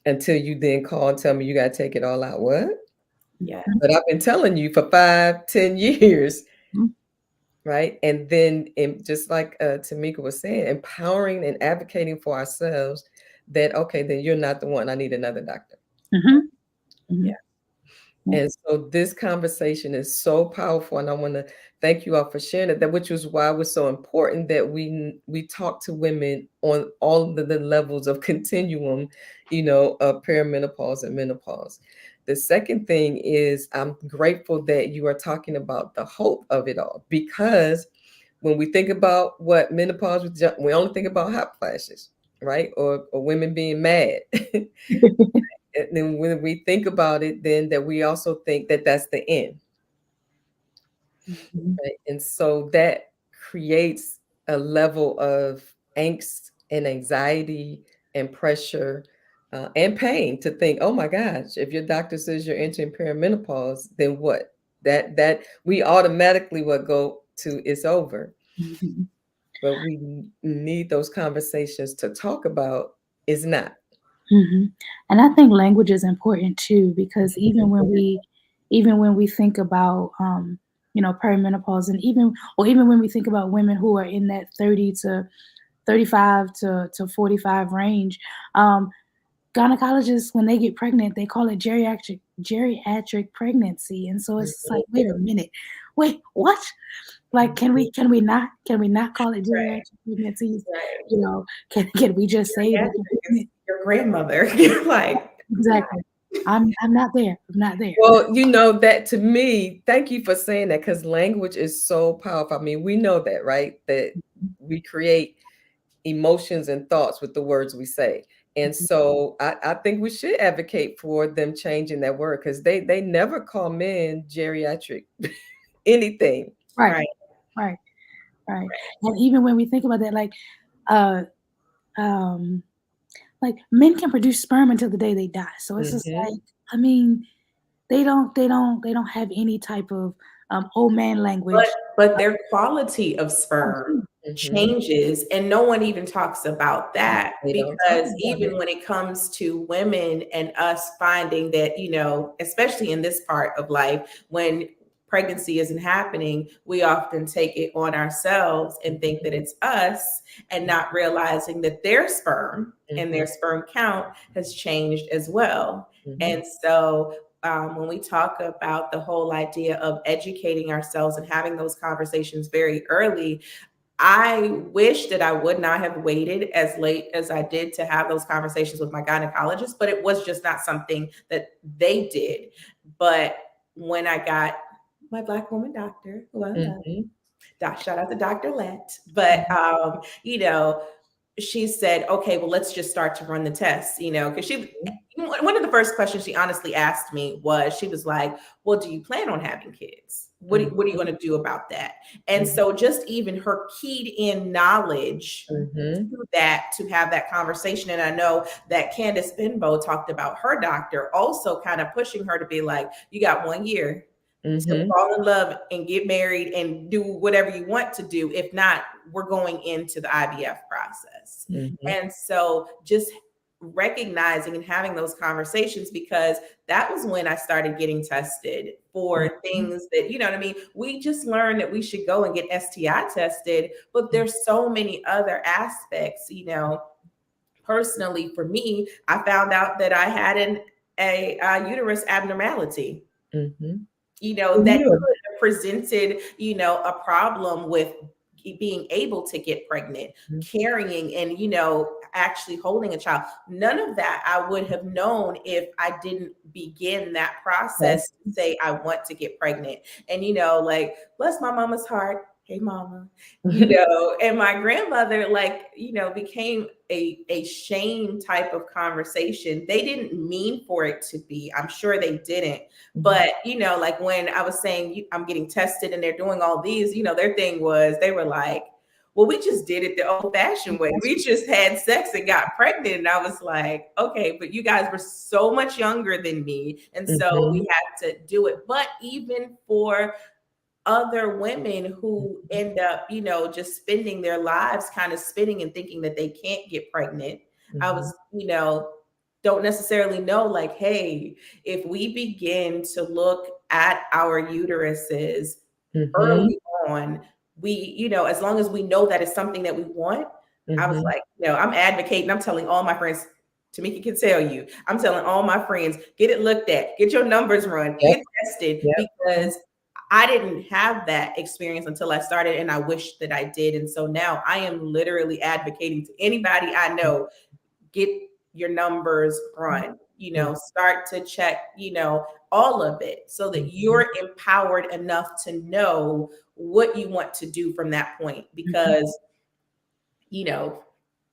A: until you then call and tell me you got to take it all out. What?
C: Yes.
A: But I've been telling you for 5, 10 years,
B: mhm,
A: right? And then, just like Tamika was saying, empowering and advocating for ourselves that, okay, then you're not the one. I need another doctor.
B: mhm, mhm.
C: Yeah.
B: Yeah.
A: And so this conversation is so powerful, and I want to thank you all for sharing it. That which was why it was so important that we talk to women on all the levels of continuum, of perimenopause and menopause. The second thing is I'm grateful that you are talking about the hope of it all, because when we think about what menopause was, we only think about hot flashes, right? Or women being mad. And then when we think about it, then that we also think that that's the end,
B: Mhm,
A: right? And so that creates a level of angst and anxiety and pressure, and pain, to think, oh my gosh, if your doctor says you're entering perimenopause, then what? That we automatically would go to it's over.
B: mhm,
A: But we need those conversations to talk about is not.
B: mhm. And I think language is important too, because even when we think about perimenopause, and even when we think about women who are in that 30 to 35 to 45 range, um, gynecologists, when they get pregnant, they call it geriatric pregnancy. And so it's like, wait a minute, wait, what? Like, can we not call it
C: Right,
B: geriatric pregnancies?
C: right.
B: You know, can we just say that you're
C: Geriatric is
B: pregnant?
C: your grandmother. You're like,
B: Exactly. I'm not there. I'm not there.
A: Well, that to me, thank you for saying that, because language is so powerful. I mean, we know that, right? That we create emotions and thoughts with the words we say. And
B: Mhm.
A: so I think we should advocate for them changing that word, because they never call men geriatric anything.
B: Right,
C: right,
B: right, right.
C: right.
B: And even when we think about that, uh, um, like men can produce sperm until the day they die. So it's just
A: Hmm.
B: like, I mean, they don't have any type of old man
C: But
B: language.
C: but their quality of
B: Oh,
C: sperm
A: Hmm.
C: changes, and no one even talks about that,
A: They don't talk
C: because
A: about
C: even
A: it.
C: when it comes to women and us finding that, especially in this part of life, when pregnancy isn't happening, we often take it on ourselves and think that it's us, and not realizing that their sperm and
A: Hmm.
C: their sperm count has changed as well.
A: Hmm.
C: And so when we talk about the whole idea of educating ourselves and having those conversations very early, I wish that I would not have waited as late as I did to have those conversations with my gynecologist, but it was just not something that they did. But when I got my Black woman doctor, who I love,
A: Hmm.
C: shout out to Dr. Let, but she said, okay, well, let's just start to run the tests, because one of the first questions she honestly asked me was, she was like, well, do you plan on having kids? What are you going to do about that? And
A: Hmm.
C: so just even her keyed in knowledge
A: Hmm.
C: to that, to have that conversation. And I know that Candace Benbow talked about her doctor also kind of pushing her to be like, you got 1 year to
A: Hmm.
C: fall in love and get married and do whatever you want to do. If not, we're going into the IVF process.
A: Hmm.
C: And so just recognizing and having those conversations, because that was when I started getting tested for things that, you know what I mean? We just learned that we should go and get STI tested, but there's so many other aspects, Personally, for me, I found out that I had a uterus abnormality,
A: Hmm.
C: that could have presented, a problem with being able to get pregnant, carrying, and, actually holding a child. None of that I would have known if I didn't begin that process to say, I want to get pregnant. And, like, bless my mama's heart. Hey, mama, and my grandmother, like, became a shame type of conversation. They didn't mean for it to be. I'm sure they didn't. But, like when I was saying I'm getting tested and they're doing all these, their thing was, they were like, well, we just did it the old fashioned way. We just had sex and got pregnant. And I was like, okay, but you guys were so much younger than me. And so we
A: Hmm.
C: had to do it. But even for other women who end up, just spending their lives kind of spinning and thinking that they can't get pregnant, I
A: Hmm.
C: was, don't necessarily know, like, hey, if we begin to look at our uteruses
A: Hmm.
C: early on, we, as long as we know that it's something that we want, I was
A: Hmm.
C: like, I'm advocating, I'm telling all my friends, Tamika can tell you, I'm telling all my friends, get it looked at, get your numbers run,
A: Yep.
C: get tested,
A: Yep.
C: because I didn't have that experience until I started, and I wish that I did. And so now I am literally advocating to anybody I know, get your numbers run, start to check, all of it, so that
A: Hmm.
C: you're empowered enough to know what you want to do from that point.
B: Mhm.
C: Because, you know,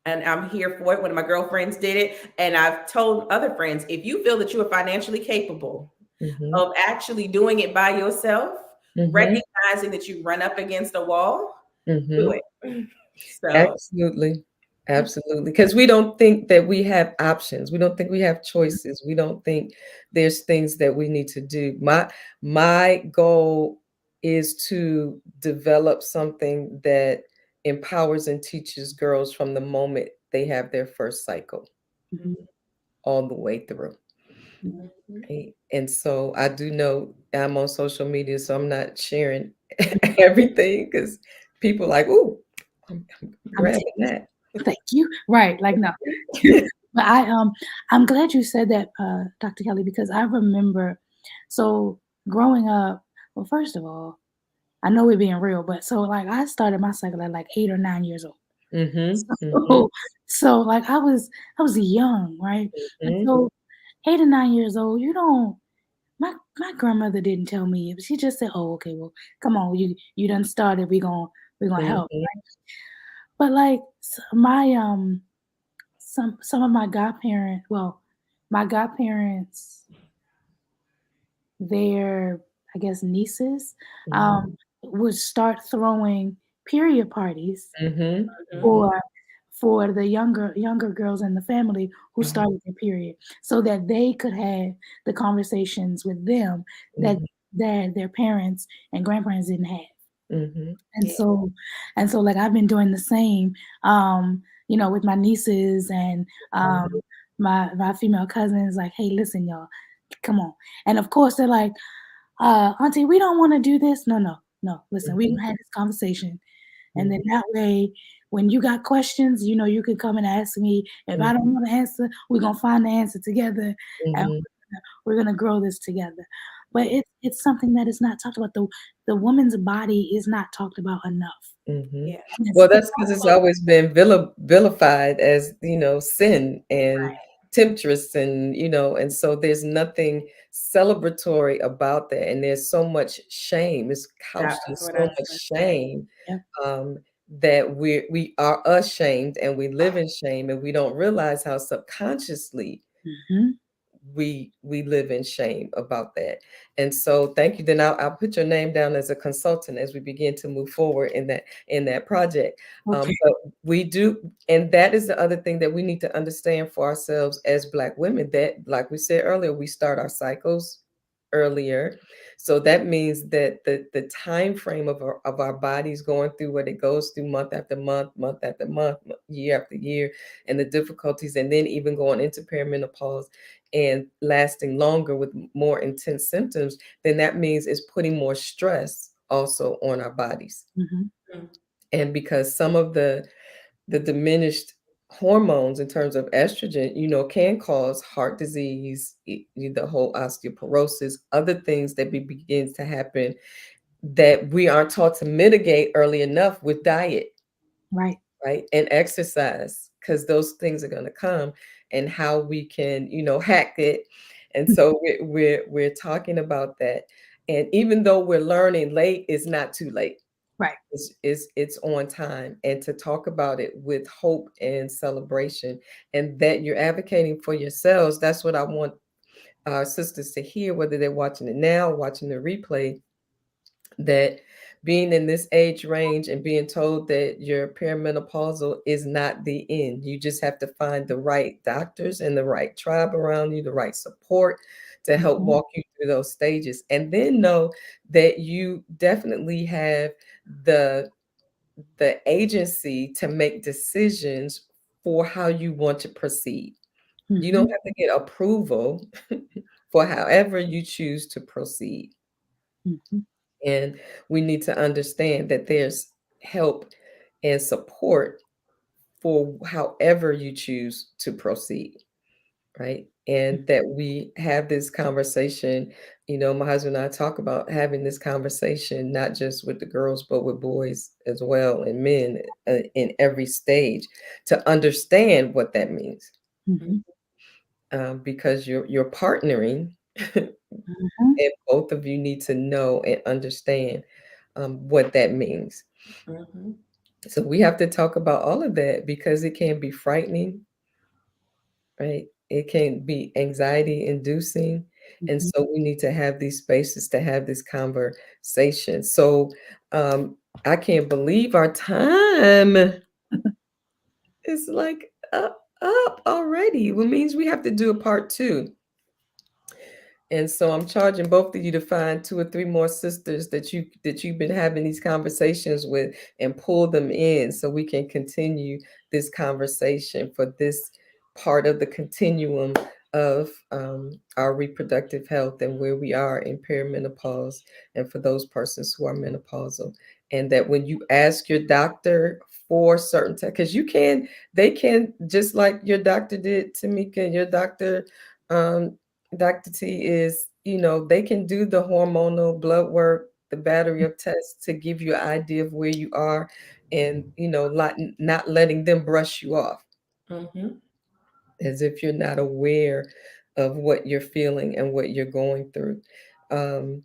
C: and I'm here for it. One of my girlfriends did it. And I've told other friends, if you feel that you are financially capable
A: Hmm.
C: of actually doing it by yourself,
A: Hmm.
C: recognizing that you run up against a wall, do
A: Hmm.
C: it. So,
A: Absolutely. Absolutely. Because we don't think that we have options. We don't think we have choices. We don't think there's things that we need to do. My goal is to develop something that empowers and teaches girls from the moment they have their first cycle
B: Mhm.
A: all the way through.
C: mhm.
A: Right? And so I do know I'm on social media, so I'm not sharing everything, because people like, ooh, I'm
B: I'm
A: grabbing that.
B: thank you. Right, like, no. But I'm glad you said that, Dr. Kelly, because I remember, so growing up, well, first of all, I know we're being real, but so like I started my cycle at like 8 or 9 years old.
A: Mm-hmm. Mm-hmm.
B: So, so like I was young, right? And
A: Mm-hmm.
B: so 8 or 9 years old, you don't. My grandmother didn't tell me. She just said, "Oh, okay, well, come on, you done started. We gonna help."
A: Mm-hmm.
B: But like my some of my godparents, well, my godparents, their, I guess, nieces,
A: Mm-hmm.
B: um, would start throwing period parties
A: Mm-hmm.
C: Mhm.
B: for the younger girls in the family who
A: Mm-hmm.
B: started their period, so that they could have the conversations with them that
A: Mm-hmm.
B: their parents and grandparents didn't have.
A: Mm-hmm.
B: And
C: Yeah.
B: so like I've been doing the same, with my nieces and my female cousins, like, hey, listen, y'all, come on. And of course they're like, Auntie, we don't want to do this. No, no, no. Listen, we
A: Mm-hmm.
B: gonna have this conversation. And then
A: Mm-hmm.
B: that way, when you got questions, you could come and ask me. If I don't know the answer, we're gonna find the answer together, and
A: Mm-hmm.
B: we're gonna grow this together. But it's something that is not talked about. The woman's body is not talked about enough.
A: Mm-hmm.
C: Yeah.
B: And
A: Well,
B: it's
A: that's because it's always been vilified as, sin and
C: Right.
A: temptress, and, and so there's nothing celebratory about that. And there's so much shame. It's couched in
C: That's what I
A: so
C: was
A: much
C: gonna say.
A: shame,
B: yeah.
A: um, that we are ashamed and we live in shame, and we don't realize how subconsciously
B: Mhm.
A: we live in shame about that. And so thank you. Then I'll put your name down as a consultant as we begin to move forward in that project.
B: Okay.
A: But we do, and that is the other thing that we need to understand for ourselves as Black women, that, like we said earlier, we start our cycles earlier. So that means that the time frame of our bodies going through what it goes through, month after month, month after month, year after year, and the difficulties, and then even going into perimenopause and lasting longer with more intense symptoms, then that means it's putting more stress also on our bodies.
B: Mhm.
C: Mm.
A: And because some of the diminished hormones in terms of estrogen, can cause heart disease, the whole osteoporosis, other things that begins to happen that we aren't taught to mitigate early enough with diet,
B: Right.
A: right? And exercise, because those things are going to come, and how we can, hack it. And so we're talking about that. And even though we're learning late, it's not too late.
B: Right.
A: It's on time, and to talk about it with hope and celebration, and that you're advocating for yourselves. That's what I want our sisters to hear, whether they're watching it now, watching the replay, that being in this age range and being told that your perimenopausal is not the end. You just have to find the right doctors and the right tribe around you, the right support to help
B: Mhm.
A: walk you through those stages. And then know that you definitely have the the agency to make decisions for how you want to proceed. You don't
B: Mhm.
A: have to get approval for however you choose to proceed.
B: Mhm.
A: And we need to understand that there's help and support for however you choose to proceed, right? And that we have this conversation. My husband and I talk about having this conversation, not just with the girls, but with boys as well, and men, in every stage, to understand what that means,
B: Mhm.
A: because you're partnering, and
B: Mhm.
A: both of you need to know and understand what that means.
C: Mhm.
A: So we have to talk about all of that, because it can be frightening, right? It can be anxiety inducing. And
B: Mhm.
A: so we need to have these spaces to have this conversation. So um, I can't believe our time is like up already. Which means we have to do a part two. And so I'm charging both of you to find two or three more sisters that you've been having these conversations with, and pull them in, so we can continue this conversation for this part of the continuum of our reproductive health and where we are in perimenopause, and for those persons who are menopausal. And that when you ask your doctor for certain because they can, just like your doctor did, Tamika, your doctor, um, Dr. T, is, they can do the hormonal blood work, the battery of tests to give you an idea of where you are, and, not letting them brush you off
C: Mm-hmm.
A: as if you're not aware of what you're feeling and what you're going through. Um,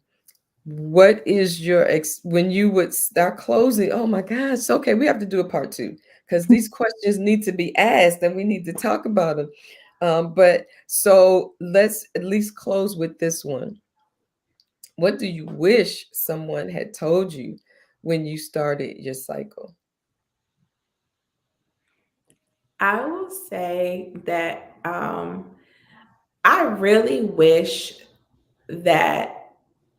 A: what is your when you would start closing? Oh my gosh. Okay, we have to do a part two because these questions need to be asked and we need to talk about them. But so let's at least close with this one. What do you wish someone had told you when you started your cycle?
C: I will say that I really wish that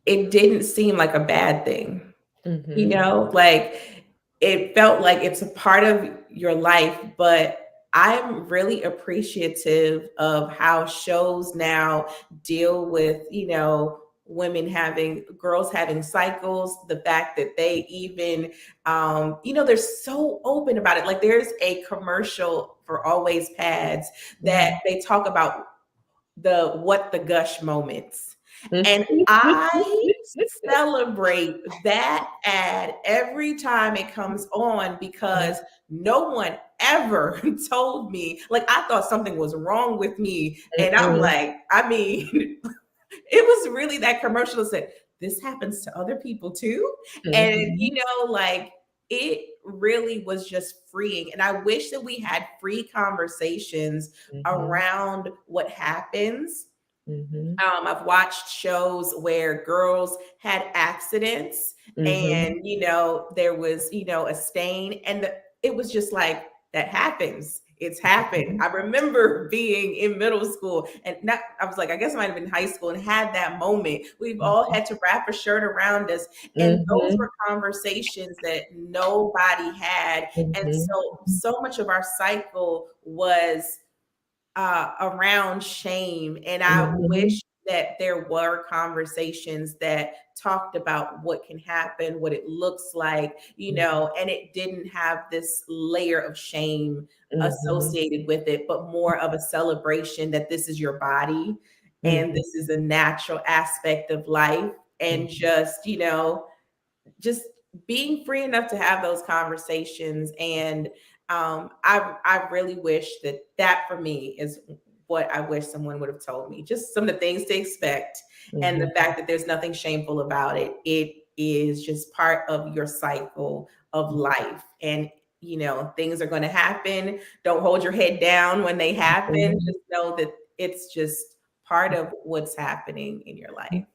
C: it didn't seem like a bad thing. You
A: Mm-hmm.
C: know, like it felt like it's a part of your life, but I'm really appreciative of how shows now deal with, women having girls having cycles, the fact that they even they're so open about it. Like there's a commercial for Always Pads that they talk about the what the gush moments. And I celebrate that ad every time it comes on because no one ever told me, like, I thought something was wrong with me. And I'm
A: Mm-hmm.
C: like, I mean, it was really that commercial that said, this happens to other people too. And,
A: Mm-hmm.
C: like, it really was just freeing. And I wish that we had free conversations
A: Mm-hmm.
C: around what happens.
A: Mm-hmm.
C: I've watched shows where girls had accidents
A: Mm-hmm.
C: and, there was, a stain and it was just like, that happens. It's happened. I remember being in middle school and not, I was like, I guess I might have been in high school and had that moment. We've all had to wrap a shirt around us. And those
A: Mm-hmm.
C: were conversations that nobody had. And
A: Mm-hmm.
C: so much of our cycle was around shame. And I
A: Mhm,
C: wish that there were conversations that talked about what can happen, what it looks like, and it didn't have this layer of shame
A: mhm,
C: associated with it, but more of a celebration that this is your body and
A: mhm,
C: this is a natural aspect of life. And
A: mhm,
C: just being free enough to have those conversations. And I really wish that for me is what I wish someone would have told me. Just some of the things to expect, and the
A: mhm,
C: fact that there's nothing shameful about it. It is just part of your cycle of life, and things are going to happen. Don't hold your head down when they happen.
A: mhm.
C: Just know that it's just part of what's happening in your life.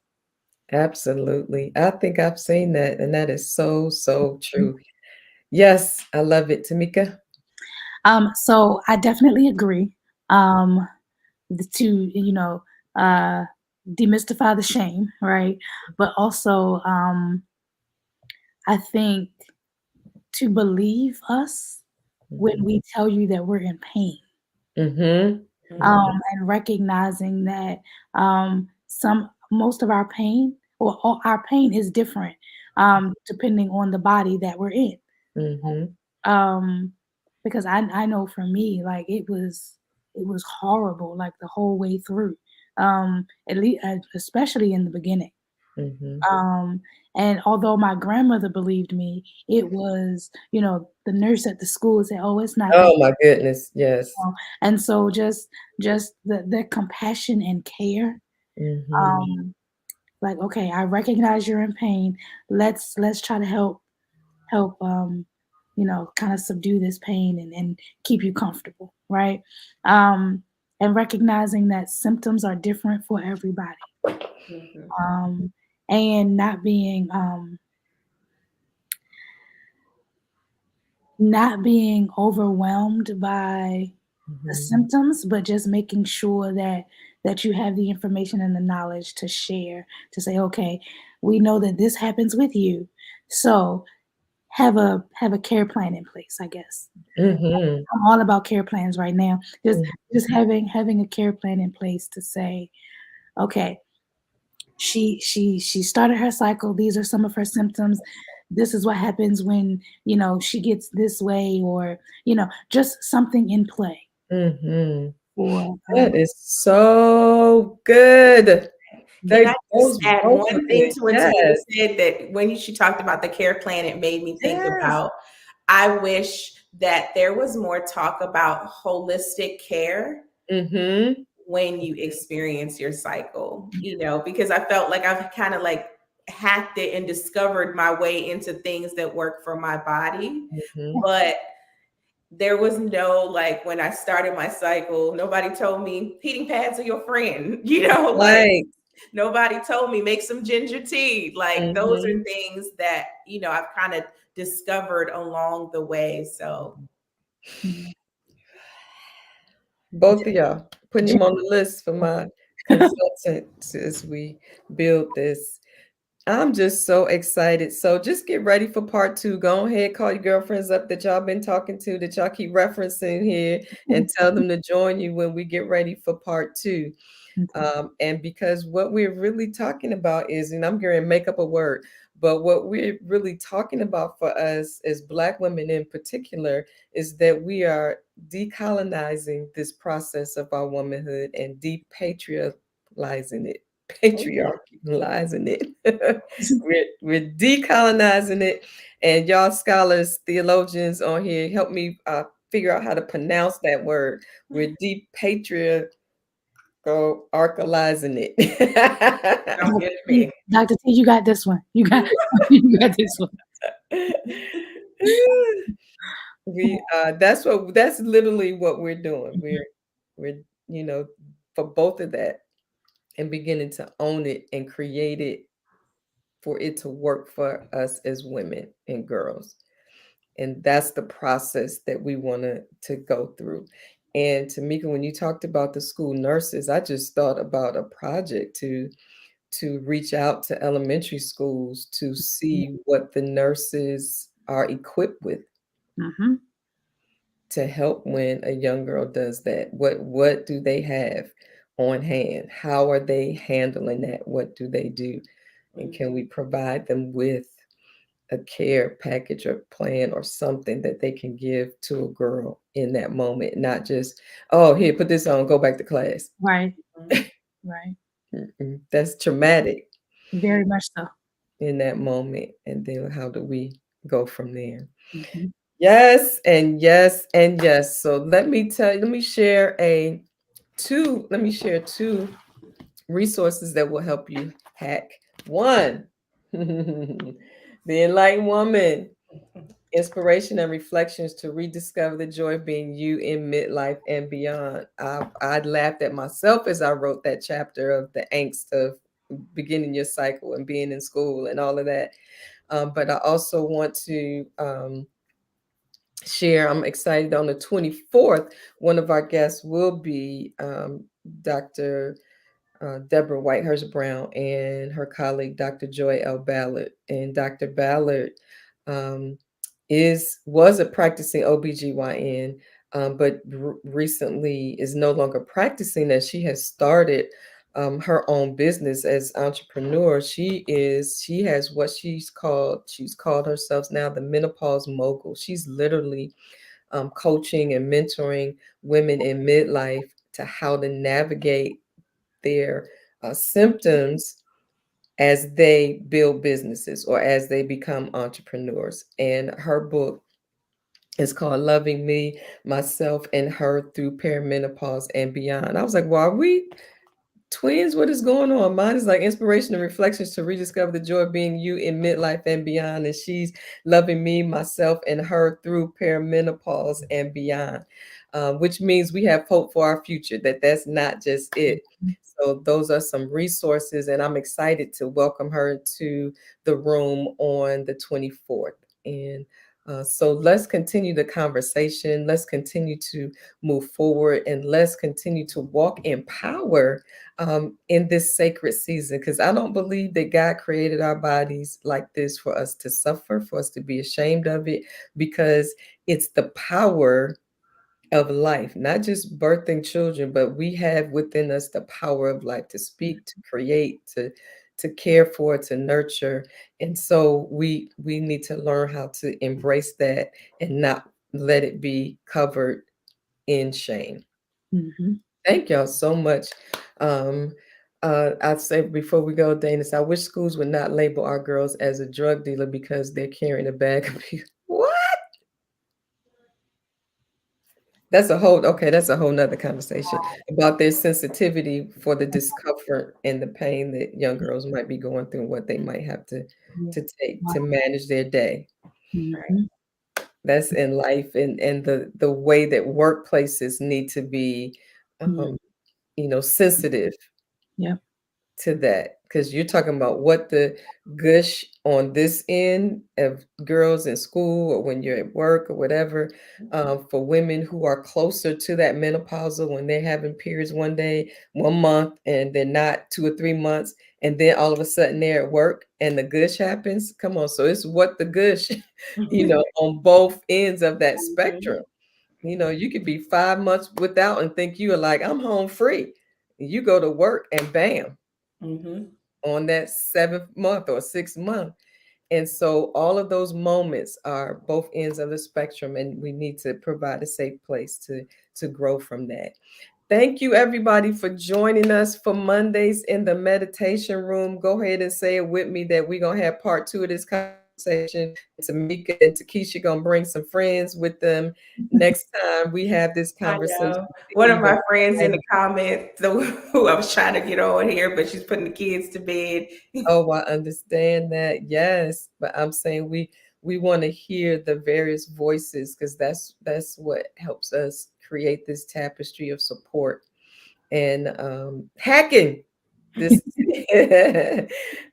A: Absolutely. I think I've seen that, and that is so, so true. Yes, I love it. Tamika?
B: So I definitely agree. Um, to uh, demystify the shame, right? But also, I think to believe us when
A: Mhm,
B: we tell you that we're in pain,
A: mhm, mhm,
C: Mhm.
B: and recognizing that some most of our pain or all our pain is different depending on the body that we're in.
A: mhm,
B: Um, because I know for me, like it was horrible, like the whole way through. At least, especially in the beginning.
A: mhm.
B: Um, and although my grandmother believed me, it was, the nurse at the school said, "Oh, it's not that."
A: Oh my goodness, yes.
B: And so just the compassion and care.
A: Mhm,
B: Um, like, okay, I recognize you're in pain. Let's try to help kind of subdue this pain and keep you comfortable, right? Um, and recognizing that symptoms are different for everybody.
C: Mhm.
B: Um, and not being overwhelmed by the
A: mhm,
B: symptoms, but just making sure that you have the information and the knowledge to share, to say, okay, we know that this happens with you. So have a care plan in place, I guess.
A: Mm-hmm.
B: I'm all about care plans right now. Just having a care plan in place to say, okay, she started her cycle. These are some of her symptoms. This is what happens when, she gets this way, or, just something in play
A: Mm-hmm.
B: for
A: That is so good.
C: Can
A: They
C: I just
A: those
C: add
A: both of
C: one thing
A: it.
C: to what Tamika
A: Yes.
C: said, that when she talked about the care plan, it made me think
A: Yes.
C: about, I wish that there was more talk about holistic care
A: Mm-hmm.
C: when you experience your cycle, because I felt like I've kind of like hacked it and discovered my way into things that work for my body.
A: Mm-hmm.
C: But there was no, like, when I started my cycle, nobody told me heating pads are your friend, like
A: Right.
C: nobody told me make some ginger tea. Like those
A: Mm-hmm.
C: are things that, I've kind of discovered along the way. So
B: Mhm.
A: Both of y'all putting
B: J-
A: him on the list for my consultants as we build this. I'm just so excited. So just get ready for part two. Go ahead, call your girlfriends up that y'all been talking to, that y'all keep referencing here, and tell them to join you when we get ready for part two.
B: Okay.
A: And because what we're really talking about is, and I'm going to make up a word, but what we're really talking about for us as Black women in particular is that we are decolonizing this process of our womanhood and depatrializing it, patriarchalizing it. we're decolonizing it. And y'all scholars, theologians on here, help me figure out how to pronounce that word. We're depatriarchalizing Go archalizing it.
C: don't get me.
B: Dr. T, you got this one. You got you got this one.
A: That's literally what we're doing. We're you know for both of that and beginning to own it and create it for it to work for us as women and girls. And that's the process that we want to go through. And Tamika, when you talked about the school nurses, I just thought about a project to reach out to elementary schools to see what the nurses are equipped with
B: Mm-hmm.
A: to help when a young girl does that. What do they have on hand? How are they handling that? What do they do? And can we provide them with a care package or plan or something that they can give to a girl in that moment, not just, oh, here, put this on, go back to class.
B: Right. Right.
A: That's traumatic
B: Very much so.
A: in that moment. And then how do we go from there?
B: Mm-hmm.
A: Yes, and yes, and yes. So let me share two resources that will help you hack. One, the Enlightened Woman. Inspiration and reflections to rediscover the joy of being you in midlife and beyond. I laughed at myself as I wrote that chapter of the angst of beginning your cycle and being in school and all of that. But I also want to share. I'm excited on the 24th. One of our guests will be Dr. Deborah Whitehurst Brown and her colleague, Dr. Joy L. Ballard. And Dr. Ballard um, was a practicing OBGYN, but recently is no longer practicing, as she has started her own business as entrepreneur. She has what she's called herself now the menopause mogul. She's literally coaching and mentoring women in midlife to how to navigate their symptoms as they build businesses or as they become entrepreneurs. And her book is called Loving Me, Myself, and Her Through Perimenopause and Beyond. I was like, well, are we twins? What is going on? Mine is like inspiration and reflections to rediscover the joy of being you in midlife and beyond. And she's loving me, myself, and her through perimenopause and beyond, which means we have hope for our future, that's not just it. So those are some resources, and I'm excited to welcome her to the room on the 24th. And So let's continue the conversation. Let's continue to move forward, and let's continue to walk in power in this sacred season. Because I don't believe that God created our bodies like this for us to suffer, for us to be ashamed of it, because it's the power of life, not just birthing children, but we have within us the power of life to speak, to create, to care for, to nurture. And so we need to learn how to embrace that and not let it be covered in shame.
B: Mhm.
A: Thank y'all so much. Um, I'd say before we go, Danis, I wish schools would not label our girls as a drug dealer because they're carrying a bag of what? That's a whole nother conversation about their sensitivity for the discomfort and the pain that young girls might be going through and what they might have
B: Yeah.
A: to take
B: Wow.
A: to manage their day.
C: Right.
B: Mhm.
A: That's in life, and the way that workplaces need to be
B: Mhm.
A: um, sensitive
B: Yep.
A: to that, because you're talking about what the gush on this end of girls in school or when you're at work or whatever, for women who are closer to that menopausal, when they're having periods one day, 1 month, and they're not 2 or 3 months, and then all of a sudden they're at work and the gush happens. Come on, so it's what the gush, on both ends of that spectrum. You could be 5 months without and think you are like, I'm home free. You go to work and bam,
C: Mm-hmm.
A: on that 7th month or 6th month. And so all of those moments are both ends of the spectrum, and we need to provide a safe place to grow from that. Thank you, everybody, for joining us for Mondays in the meditation room. Go ahead and say it with me that we're going to have part two of this conversation. And Tamika and Takisha going to bring some friends with them next time we have this
C: I
A: conversation.
C: know. One of
A: Even
C: my friends in the comments, who I was trying to get on here, but she's putting the kids to bed.
A: Oh, I understand that. Yes, but I'm saying we want to hear the various voices, because that's what helps us create this tapestry of support and hacking this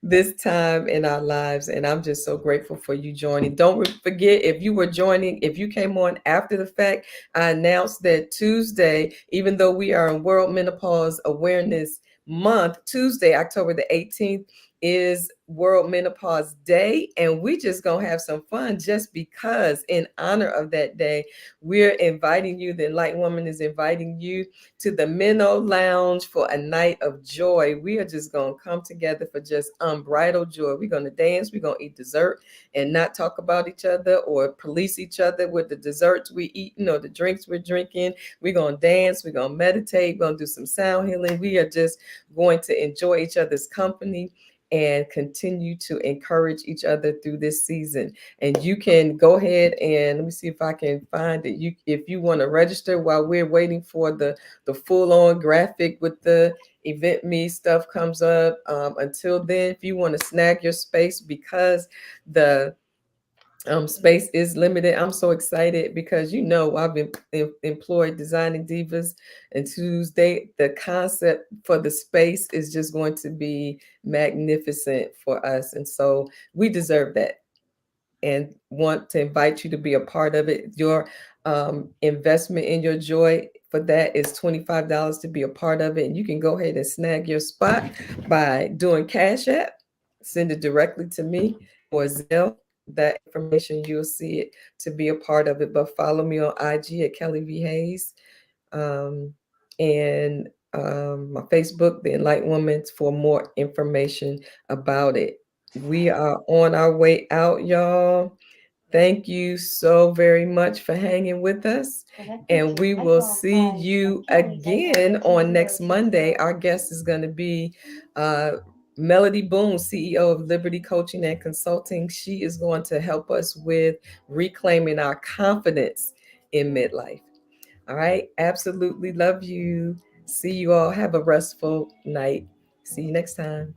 A: this time in our lives. And I'm just so grateful for you joining. Don't forget, if you were joining, if you came on after the fact, I announced that Tuesday, even though we are in World Menopause Awareness Month, Tuesday, October the 18th, is World Menopause Day, and we just gonna have some fun just because in honor of that day, we're inviting you, the Enlightened Woman is inviting you to the Minnow Lounge for a night of joy. We are just going to come together for just unbridled joy. We're going to dance, we're going to eat dessert and not talk about each other or police each other with the desserts we eating or the drinks we're drinking. We're going to dance, we're going to meditate, we're going to do some sound healing. We are just going to enjoy each other's company and continue to encourage each other through this season. And you can go ahead and let me see if I can find it. If you want to register while we're waiting for the full-on graphic with the event me stuff comes up. Until then, if you want to snag your space, because the space is limited, I'm so excited because I've been employed designing divas, and Tuesday the concept for the space is just going to be magnificent for us, and so we deserve that and want to invite you to be a part of it. Your investment in your joy for that is $25 to be a part of it. And you can go ahead and snag your spot by doing Cash App, send it directly to me, or Zelle. That information, you'll see it to be a part of it. But follow me on IG at Kelly V. Hayes, um, and my Facebook, The Enlightened Woman, for more information about it. We are on our way out, y'all. Thank you so very much for hanging with us. And we will see you again on next Monday. Our guest is going to be uh, Melody Boone, CEO of Liberty Coaching and Consulting. She is going to help us with reclaiming our confidence in midlife. All right. Absolutely love you. See you all. Have a restful night. See you next time.